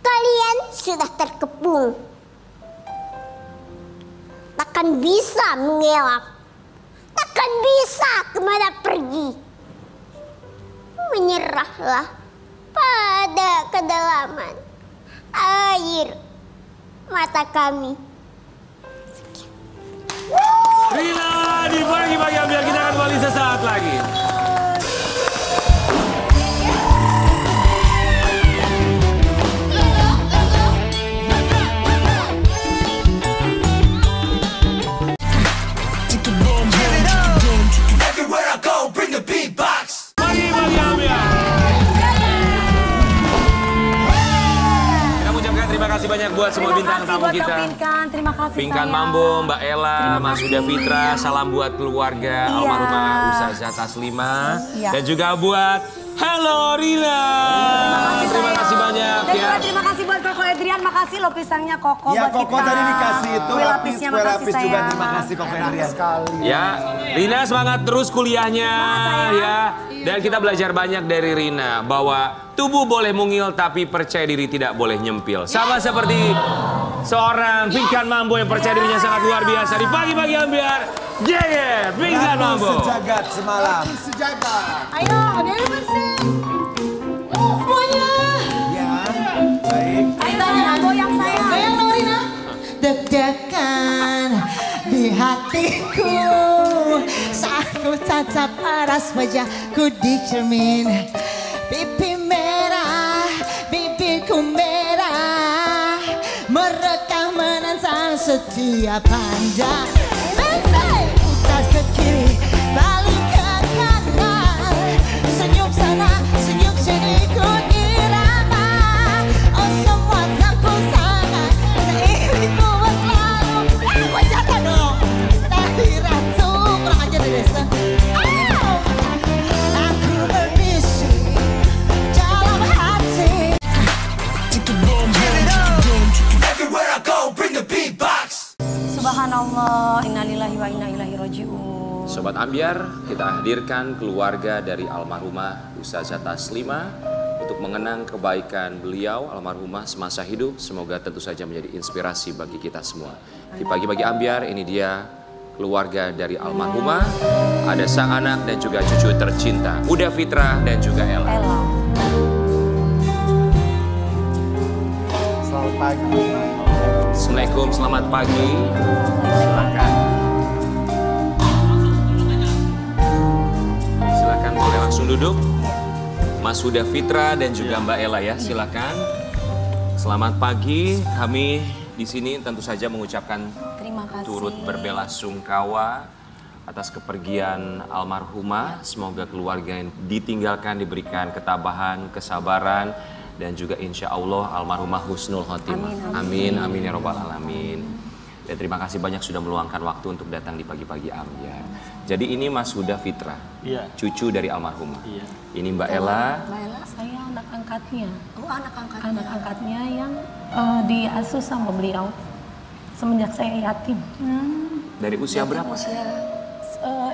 Kalian sudah terkepung. Takkan bisa mengelak, takkan bisa kemana pergi. Menyerahlah pada kedalaman air mata kami. Rina di pagi-pagi ambiar, kita akan kembali sesaat lagi. Pagi-pagi ambiar. Kita mengucapkan terima kasih banyak buat semua bintang tamu kita. Terima kasih Pinkan sayang. Mambo, Mbak Ella, Mas Huda Fitra, salam buat keluarga almarhumah Ustazah Taslima. Iya. Dan juga buat Halo Rina. Terima kasih banyak Dan ya. juga terima kasih buat Koko Edrian, makasih lo pisangnya Koko Ya buat Koko kita. tadi dikasih itu Kue lapis, lapisnya, kue makasih lapis juga sayang. terima kasih Koko Adrian. Ya, Rina semangat terus kuliahnya sayang. ya. Dan kita belajar banyak dari Rina bahwa tubuh boleh mungil tapi percaya diri tidak boleh nyempil. Sama seperti seorang Pinkan Mambo yang percaya dirinya sangat luar biasa di pagi-pagi ambiar. Yeah, Pinkan Ratu Mambo. sejagat semalam. Ayo, Dewi bersih. Semuanya. Ya, baik. Ayo goyang sayang. Goyang dong Rina. Deg-degan di hatiku saat ku tatap paras wajahku di cermin. Pipi merah, bibirku merah, merekam menantang setiap pandang. Putar ke kiri, balik ke kanan, senyum sana, senyum sini ku irama. Oh semua campur tangan, seiringku berlalu. Wajahnya dong, dari ratu kurang aja deh desa. Aku berbisik dalam hati. Subhanallah, innalillahi wa inna ilaihi raji'un. Sobat Ambiar, kita hadirkan keluarga dari almarhumah Ustazah Taslima untuk mengenang kebaikan beliau almarhumah semasa hidup. Semoga tentu saja menjadi inspirasi bagi kita semua. Di pagi-pagi ambiar ini dia keluarga dari almarhumah, ada sang anak dan juga cucu tercinta, Huda Fitra dan juga Ella. Selamat pagi. Assalamualaikum, selamat pagi. Silakan. Silakan boleh langsung duduk. Mas Huda Fitra dan juga Mbak Ella ya, silakan. Selamat pagi. Kami di sini tentu saja mengucapkan Terima kasih. turut berbelasungkawa atas kepergian almarhumah. Semoga keluarga yang ditinggalkan diberikan ketabahan, kesabaran, dan juga insya Allah almarhumah husnul khotimah. Amin, amin ya robbal alamin. Dan terima kasih banyak sudah meluangkan waktu untuk datang di pagi-pagi ambiar. Jadi ini Mas Huda Fitra, cucu dari almarhumah. Ini Mbak Ella. Mbak Ella saya anak angkatnya. Oh, anak angkatnya. Anak angkatnya yang diasuh sama beliau semenjak saya yatim. Dari usia berapa?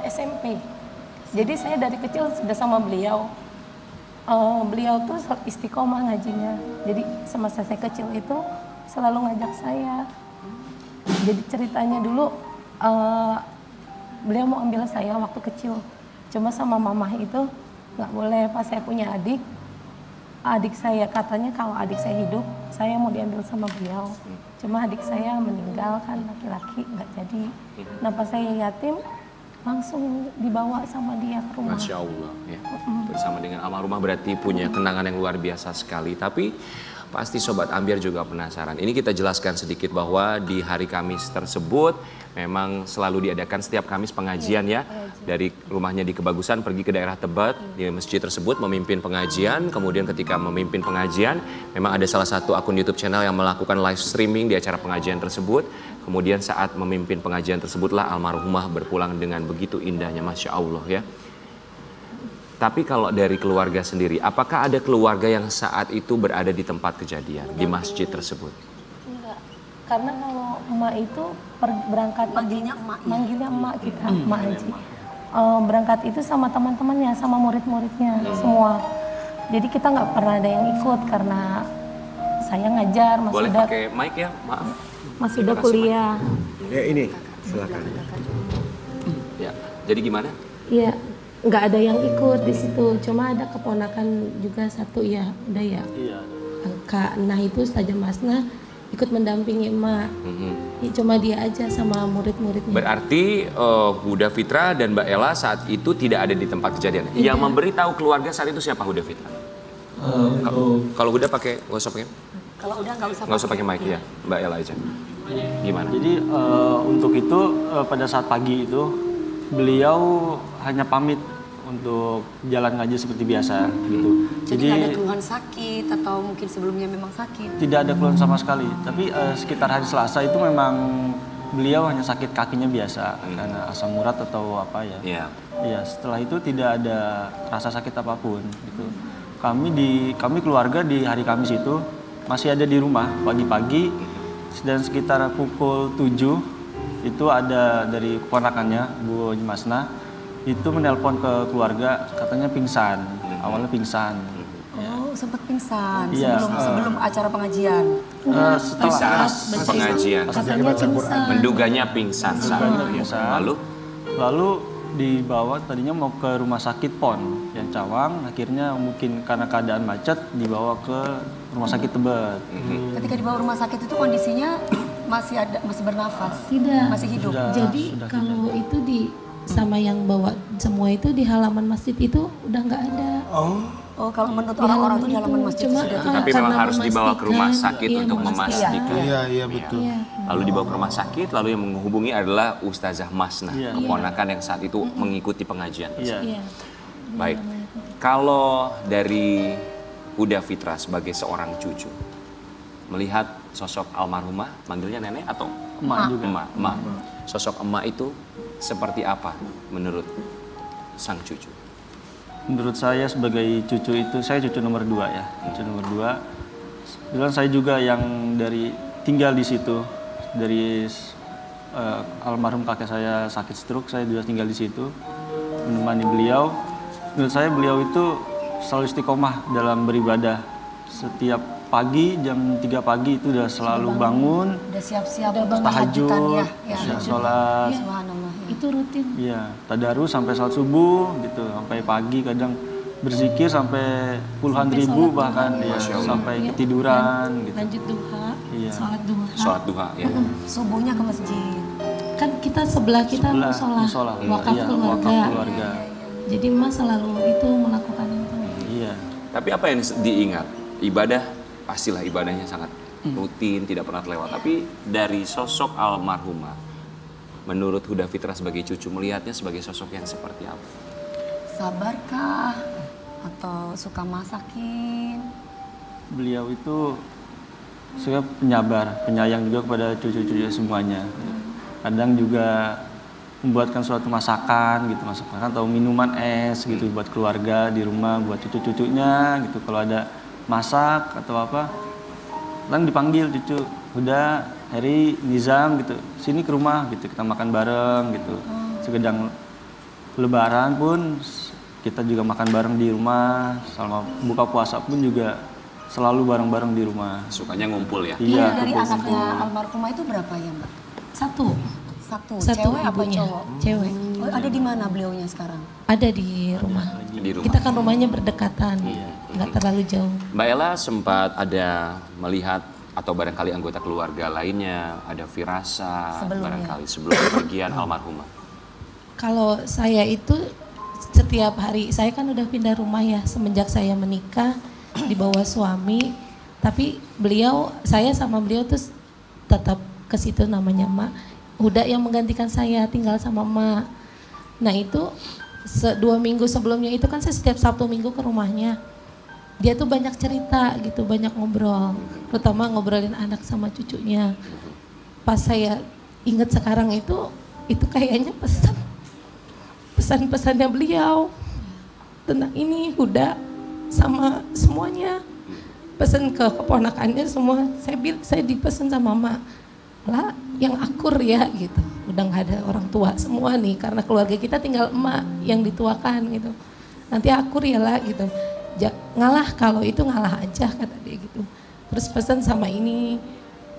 SMP. Jadi saya dari kecil sudah sama beliau. Beliau tuh istiqomah ngajinya. Jadi semasa saya kecil itu selalu ngajak saya. Jadi ceritanya dulu beliau mau ambil saya waktu kecil. Cuma sama mamah itu nggak boleh. Pas saya punya adik saya katanya kalau adik saya hidup, saya mau diambil sama beliau. Cuma adik saya meninggal kan laki-laki nggak jadi. Nah pas saya yatim langsung dibawa sama dia ke rumah. Masya Allah ya. Bersama dengan almarhumah berarti punya kenangan yang luar biasa sekali. Tapi pasti Sobat Ambiar juga penasaran. Ini kita jelaskan sedikit bahwa di hari Kamis tersebut memang selalu diadakan setiap Kamis pengajian ya. Dari rumahnya di Kebagusan pergi ke daerah Tebet, di masjid tersebut memimpin pengajian. Kemudian ketika memimpin pengajian memang ada salah satu akun YouTube channel yang melakukan live streaming di acara pengajian tersebut. Kemudian saat memimpin pengajian tersebutlah almarhumah berpulang dengan begitu indahnya, Masya Allah ya. Tapi kalau dari keluarga sendiri, apakah ada keluarga yang saat itu berada di tempat kejadian, di masjid tersebut? Enggak, karena kalau emak itu berangkat Manggilnya emak, ya? manggilnya emak kita, emak Haji. Berangkat itu sama teman-temannya, sama murid-muridnya semua. Jadi kita nggak pernah ada yang ikut karena saya ngajar, Mas Boleh Huda, pakai mic ya, maaf. Mas Huda kuliah. Ya ini, silakan. Ya, jadi gimana? Iya, nggak ada yang ikut di situ. Cuma ada keponakan juga satu ya, udah ya. Kak Nah itu Ustazah Masna ikut mendampingi emak. Ya, cuma dia aja sama murid-muridnya. Berarti Huda Fitra dan Mbak Ella saat itu tidak ada di tempat kejadian. Yang memberitahu keluarga saat itu siapa Huda Fitra? Kalau Huda pakai, nggak usah pakai. Kalau udah nggak usah pakai mic ya, Mbak Ella aja. Gimana? Jadi untuk itu pada saat pagi itu beliau hanya pamit untuk jalan ngaji seperti biasa gitu. Jadi nggak ada keluhan sakit atau mungkin sebelumnya memang sakit? Tidak ada keluhan sama sekali. Tapi sekitar hari Selasa itu memang beliau hanya sakit kakinya biasa karena asam urat atau apa ya. Iya. Iya. Setelah itu tidak ada rasa sakit apapun gitu. Kami keluarga di hari Kamis itu masih ada di rumah pagi-pagi dan sekitar pukul 7 itu ada dari keponakannya Bu Masna itu menelpon ke keluarga katanya pingsan, awalnya pingsan. Oh, sempat pingsan Iya, sebelum acara pengajian. Setelah pengajian, Katanya pingsan. menduganya pingsan saat itu ya. Pingsan. Lalu dibawa tadinya mau ke rumah sakit PON yang Cawang, akhirnya mungkin karena keadaan macet dibawa ke rumah sakit Tebet. Ketika dibawa rumah sakit itu kondisinya masih bernafas? Tidak. Masih hidup? Jadi kalau itu sama yang bawa semua itu di halaman masjid itu udah nggak ada. Oh, kalau menurut orang-orang itu di halaman masjid Cuma, sudah Tapi memang harus dibawa ke rumah sakit iya, untuk memastikan. Iya betul. Iya. Lalu dibawa ke rumah sakit, lalu yang menghubungi adalah Ustazah Masna, keponakan yang saat itu mengikuti pengajian. Iya. Baik, kalau dari Huda Fitra sebagai seorang cucu, melihat sosok almarhumah, manggilnya nenek atau Emak juga. Emak. Sosok emak itu seperti apa menurut sang cucu? Menurut saya sebagai cucu itu, saya cucu nomor 2 ya. Cucu nomor 2. Kebetulan saya juga yang dari tinggal di situ. Dari almarhum kakek saya sakit stroke, saya juga tinggal di situ. Menemani beliau. Menurut saya beliau itu selalu istiqomah dalam beribadah. Setiap pagi jam 3 pagi itu udah selalu bangun, Udah siap-siap Udah untuk tahajud, tahajudkan ya. sholat, Subhanallah. Itu rutin. iya, tadarus sampai sholat subuh gitu, sampai pagi kadang berzikir sampai puluhan Sampai ribu sholat bahkan duha. ya, Masya Allah. sampai Iya. ketiduran gitu. Lanjut duha, Iya. sholat duha. Sholat duha ya. Subuhnya ke masjid. Kan kita sebelah kita Sebelah musola, musola, wakaf iya, keluarga. wakaf keluarga. Jadi Mas selalu itu melakukan itu. Iya. Tapi apa yang diingat? Ibadah, pastilah ibadahnya sangat rutin, tidak pernah terlewat. Tapi dari sosok almarhumah, menurut Huda Fitra sebagai cucu, melihatnya sebagai sosok yang seperti apa? Sabarkah? Atau suka masakin? Beliau itu suka penyabar, penyayang juga kepada cucu-cucu semuanya. Kadang juga membuatkan suatu masakan gitu, masakan atau minuman es gitu buat keluarga di rumah, buat cucu-cucunya gitu. Kalau ada masak atau apa, kan dipanggil cucu, Huda, Heri, Nizam gitu, sini ke rumah gitu, kita makan bareng gitu. Sekedang Lebaran pun kita juga makan bareng di rumah, selama buka puasa pun juga selalu bareng-bareng di rumah. Sukanya ngumpul ya? Iya, Dari kumpul-kumpul. anaknya almarhumah itu berapa ya Mbak? Satu Cewek apa ibunya, cowok? cewek. Oh, ada di mana beliaunya sekarang? Ada di rumah. Di rumah. Kita kan rumahnya berdekatan, nggak terlalu jauh. Mbak Ella sempat ada melihat atau barangkali anggota keluarga lainnya, ada firasat Sebelumnya. barangkali sebelum kepergian almarhumah. Kalau saya itu setiap hari, saya kan udah pindah rumah ya semenjak saya menikah di bawah suami. Tapi saya sama beliau tuh tetap ke situ, namanya Mak. Huda yang menggantikan saya tinggal sama Mak. Nah itu 2 minggu sebelumnya itu kan saya setiap Sabtu Minggu ke rumahnya. Dia tuh banyak cerita gitu, banyak ngobrol. Terutama ngobrolin anak sama cucunya. Pas saya ingat sekarang itu kayaknya pesan-pesannya beliau tentang ini Huda sama semuanya. Pesan ke keponakannya semua. Saya dipesan sama Mak, lah yang akur ya gitu. Udah nggak ada orang tua semua nih, karena keluarga kita tinggal emak yang dituakan gitu. Nanti akur ya lah gitu. Ngalah, kalau itu ngalah aja kata dia gitu. Terus pesan sama ini,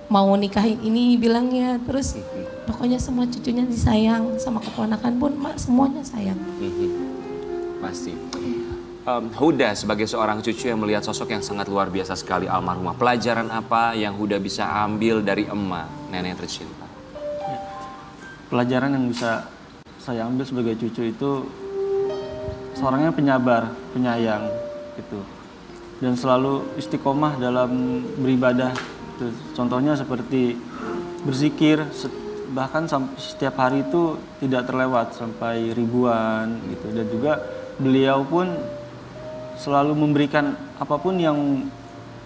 mau nikahin ini bilangnya. Terus pokoknya semua cucunya disayang, sama keponakan pun Mak semuanya sayang. Pasti. Huda sebagai seorang cucu yang melihat sosok yang sangat luar biasa sekali almarhumah. Pelajaran apa yang Huda bisa ambil dari emak, nenek tercinta? Pelajaran yang bisa saya ambil sebagai cucu itu seorangnya penyabar, penyayang gitu. Dan selalu istiqomah dalam beribadah. Gitu. Contohnya seperti berzikir, bahkan setiap hari itu tidak terlewat sampai ribuan gitu. Dan juga beliau pun selalu memberikan apapun yang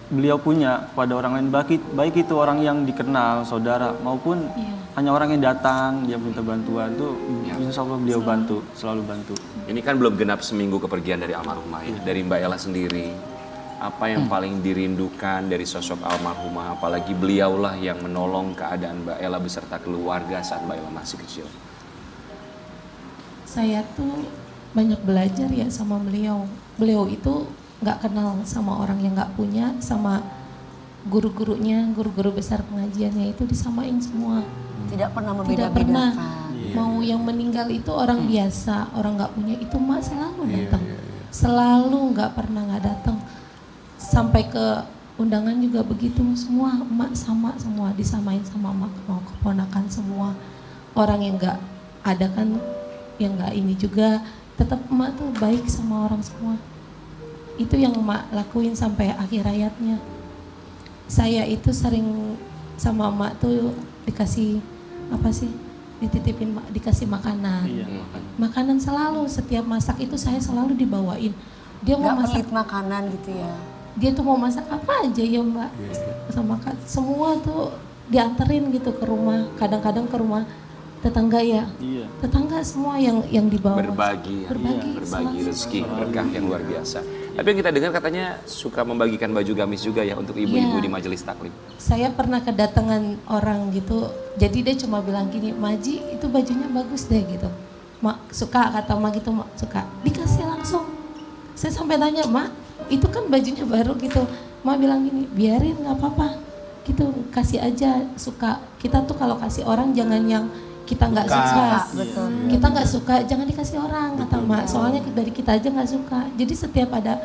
beliau punya kepada orang lain, baik itu orang yang dikenal, saudara, maupun hanya orang yang datang, dia minta bantuan tuh, insya Allah beliau bantu, selalu bantu. Ini kan belum genap seminggu kepergian dari almarhumah ya. Dari Mbak Ella sendiri, apa yang paling dirindukan dari sosok almarhumah, apalagi beliaulah yang menolong keadaan Mbak Ella beserta keluarga saat Mbak Ella masih kecil? Saya tuh banyak belajar ya sama beliau. Beliau itu nggak kenal sama orang yang nggak punya, sama guru-gurunya, guru-guru besar pengajiannya itu disamain semua. Tidak pernah Tidak pernah. membeda-bedakan. Mau yang meninggal itu orang biasa, orang nggak punya itu Mak selalu datang. Selalu, nggak pernah nggak datang. Sampai ke undangan juga begitu, semua Mak sama semua, disamain sama Mak, mau keponakan semua. Orang yang nggak ada kan, yang nggak ini juga, tetap Mak tuh baik sama orang semua. Itu yang Mak lakuin sampai akhir hayatnya. Saya itu sering sama Mak tuh dikasih apa sih, dititipin, dikasih makanan. Makanan selalu, setiap masak itu saya selalu dibawain. Dia mau Nggak masak pelit makanan gitu ya. Dia tuh mau masak apa aja ya Mbak, sama semua tuh dianterin gitu ke rumah. Kadang-kadang ke rumah tetangga ya, tetangga semua yang dibawa. Berbagi, ya. Berbagi Berbagi rezeki, berkah yang luar biasa. Tapi yang kita dengar katanya suka membagikan baju gamis juga ya untuk ibu-ibu Iya. di majelis taklim. Saya pernah kedatangan orang gitu, jadi dia cuma bilang gini, Maji itu bajunya bagus deh gitu. Mak suka, kata Mak gitu, Mak suka. Dikasih langsung Saya sampai tanya, Mak, itu kan bajunya baru gitu. Mak bilang gini, biarin nggak apa-apa, gitu kasih aja. Suka kita tuh kalau kasih orang jangan yang kita nggak suka. Betul. Kita nggak suka jangan dikasih orang, kata Mak. Soalnya dari kita aja nggak suka. Jadi setiap ada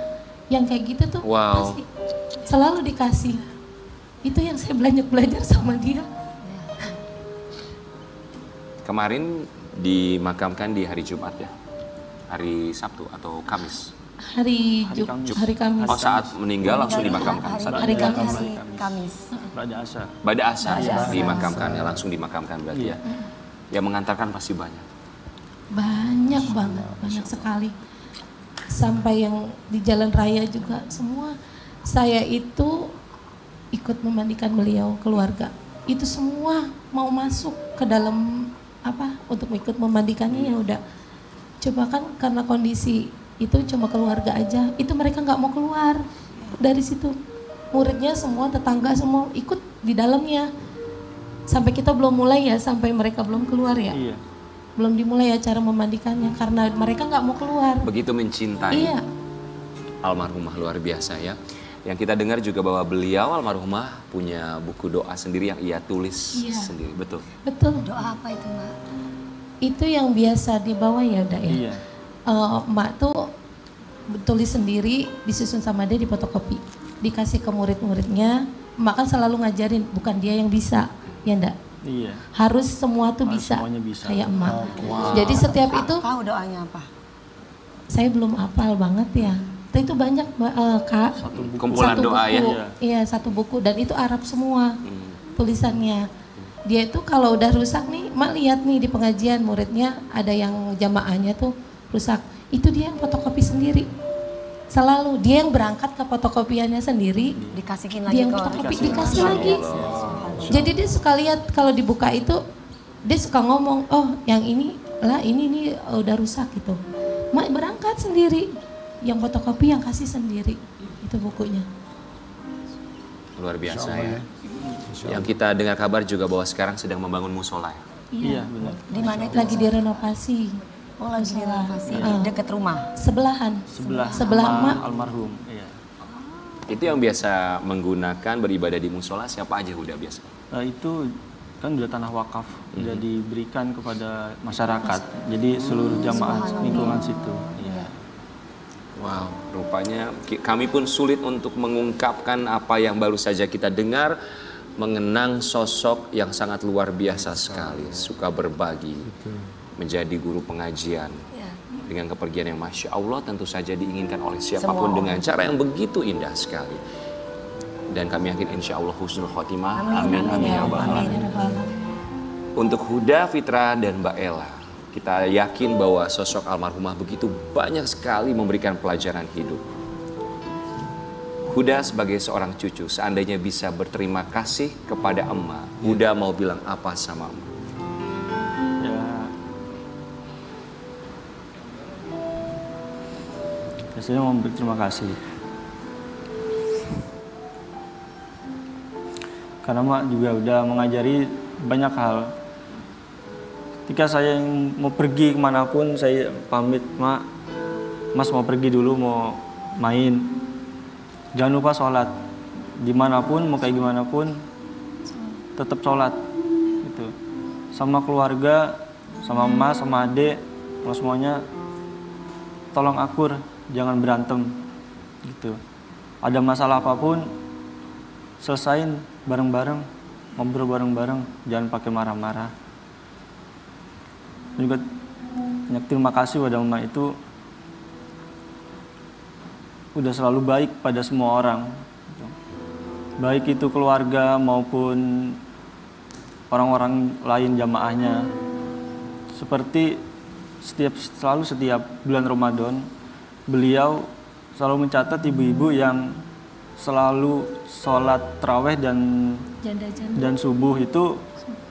yang kayak gitu tuh pasti selalu dikasih. Itu yang saya belajar sama dia. Kemarin dimakamkan di hari Jumat ya? Hari Sabtu atau Kamis? Hari Kamis. Oh, saat meninggal langsung dimakamkan? Hari Kamis. Bada Asa dimakamkan ya, langsung dimakamkan berarti ya. Yang mengantarkan pasti banyak. Banyak banget, banyak sekali. Sampai yang di jalan raya juga semua. Saya itu ikut memandikan beliau, keluarga. Itu semua mau masuk ke dalam untuk ikut memandikannya ya udah. Coba kan karena kondisi itu cuma keluarga aja, itu mereka nggak mau keluar dari situ. Muridnya semua, tetangga semua ikut di dalamnya. Sampai kita belum mulai ya, sampai mereka belum keluar ya. Iya. Belum dimulai acara memandikannya karena mereka nggak mau keluar. Begitu mencintai. Iya. Almarhumah luar biasa ya. Yang kita dengar juga bahwa beliau almarhumah punya buku doa sendiri yang ia tulis sendiri, betul? Betul. Doa apa itu, Mbak? Itu yang biasa dibawa ya, Dak ya. Iya. Mbak tuh tulis sendiri, disusun sama dia di fotokopi, dikasih ke murid-muridnya. Mbak kan selalu ngajarin, bukan dia yang bisa, ya Ndak? Iya. Harus semua tuh bisa, kayak Emak. Jadi setiap itu. Tahu doanya apa? Saya belum hafal banget ya. Itu banyak Kak. Kumpulan doa buku. ya? Iya, satu buku dan itu Arab semua tulisannya. Dia itu kalau udah rusak nih, Mak lihat nih di pengajian muridnya ada yang jamaahnya tuh rusak. Itu dia yang fotokopi sendiri. Selalu dia yang berangkat ke fotokopiannya sendiri. Dikasihin lagi dia yang ke fotokopi, dikasih lagi. Jadi dia suka lihat kalau dibuka itu, dia suka ngomong, oh yang ini nih udah rusak gitu. Mak berangkat sendiri. Yang fotokopi yang kasih sendiri itu bukunya. Luar biasa ya. Yang kita dengar kabar juga bahwa sekarang sedang membangun musola ya. Iya benar. Di mana itu? Lagi direnovasi. Oh, lagi direnovasi. Dekat rumah. Sebelahan. Sebelah Mak. Almarhum. Iya. Itu yang biasa menggunakan beribadah di musola siapa aja udah biasa? Itu kan udah tanah wakaf, udah diberikan kepada masyarakat. Jadi seluruh jamaah lingkungan situ. Iya. Wow, rupanya kami pun sulit untuk mengungkapkan apa yang baru saja kita dengar, mengenang sosok yang sangat luar biasa sekali, suka berbagi, menjadi guru pengajian, dengan kepergian yang Masya Allah tentu saja diinginkan oleh siapapun dengan cara yang begitu indah sekali. Dan kami yakin insya Allah husnul khotimah, amin, amin, ya Rabbal alamin. Untuk Huda, Fitra, dan Mbak Ella, kita yakin bahwa sosok almarhumah begitu banyak sekali memberikan pelajaran hidup. Huda sebagai seorang cucu, seandainya bisa berterima kasih kepada emak, Huda mau bilang apa sama emak? Ya, saya mau berterima kasih. Karena Mak juga udah mengajari banyak hal. Ketika saya mau pergi kemanapun, saya pamit, Mak, Mas mau pergi dulu, mau main. Jangan lupa sholat. Dimanapun, mau kayak gimana pun, tetap sholat. Gitu. Sama keluarga, sama Mas, sama adik, kalau semuanya, tolong akur, jangan berantem. Gitu. Ada masalah apapun, selesain bareng-bareng, ngobrol bareng-bareng, jangan pakai marah-marah. Juga banyak terima kasih pada Mama itu udah selalu baik pada semua orang, baik itu keluarga maupun orang-orang lain jamaahnya. Seperti selalu setiap bulan Ramadan beliau selalu mencatat ibu-ibu yang selalu sholat tarawih dan subuh itu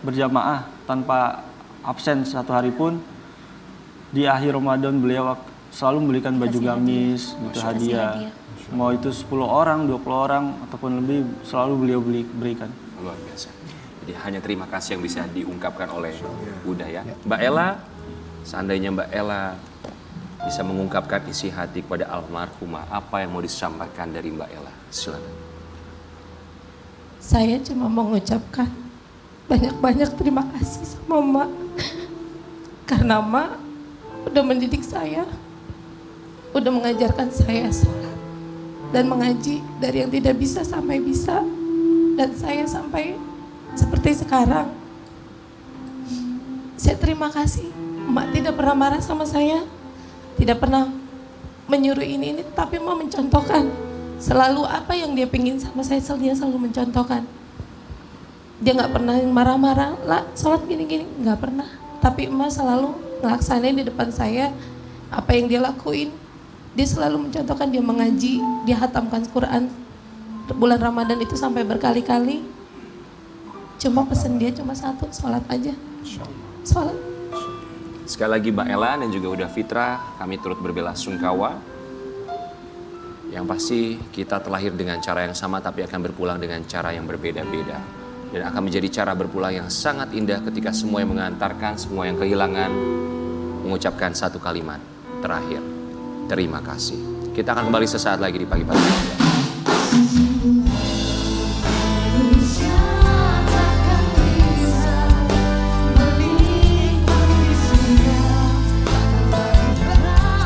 berjamaah tanpa absen satu hari pun. Di akhir Ramadan beliau selalu memberikan baju gamis, gitu, hadiah. Mau itu 10 orang, 20 orang, ataupun lebih, selalu beliau berikan. Luar biasa. Jadi hanya terima kasih yang bisa diungkapkan oleh Huda ya. Mbak Ella, seandainya Mbak Ella bisa mengungkapkan isi hati kepada almarhumah. Apa yang mau disampaikan dari Mbak Ella? Silakan. Saya cuma mengucapkan banyak-banyak terima kasih sama Mak. Karena Mak udah mendidik saya, udah mengajarkan saya sholat dan mengaji dari yang tidak bisa sampai bisa. Dan saya sampai seperti sekarang. Saya terima kasih. Mak tidak pernah marah sama saya, tidak pernah menyuruh ini, tapi Mak mencontohkan. Selalu apa yang dia pingin sama saya, dia selalu mencontohkan. Dia nggak pernah marah-marah, lah sholat gini-gini, nggak pernah. Tapi Emak selalu ngelaksanain di depan saya apa yang dia lakuin. Dia selalu mencontohkan, dia mengaji, dia hatamkan Quran bulan Ramadan itu sampai berkali-kali. Cuma pesan dia cuma satu, sholat aja. Sholat. Sekali lagi Mbak Ella dan juga udah Fitra, kami turut berbelasungkawa. Yang pasti kita terlahir dengan cara yang sama tapi akan berpulang dengan cara yang berbeda-beda. Dan akan menjadi cara berpulang yang sangat indah ketika semua yang mengantarkan, semua yang kehilangan, mengucapkan satu kalimat terakhir. Terima kasih. Kita akan kembali sesaat lagi di pagi-pagi.